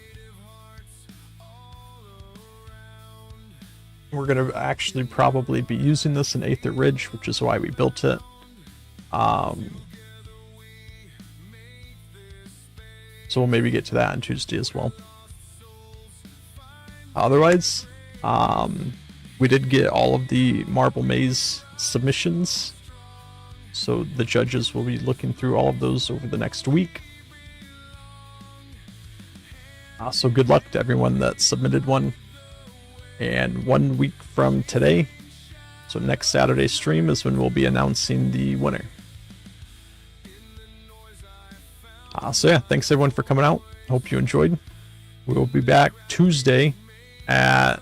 We're going to actually probably be using this in Aether Ridge, which is why we built it. So we'll maybe get to that on Tuesday as well. Otherwise, we did get all of the Marble Maze submissions. So the judges will be looking through all of those over the next week. So good luck to everyone that submitted one. And 1 week from today, so next Saturday stream, is when we'll be announcing the winner. So yeah, thanks everyone for coming out. Hope you enjoyed. We'll be back Tuesday at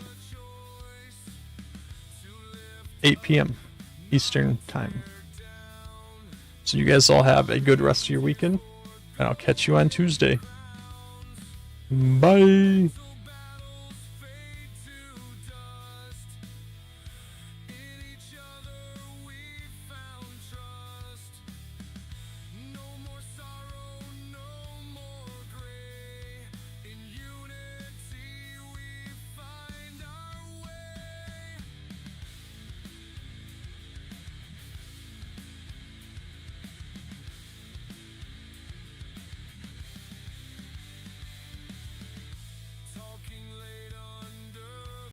8 p.m. Eastern time. So you guys all have a good rest of your weekend, and I'll catch you on Tuesday. Bye.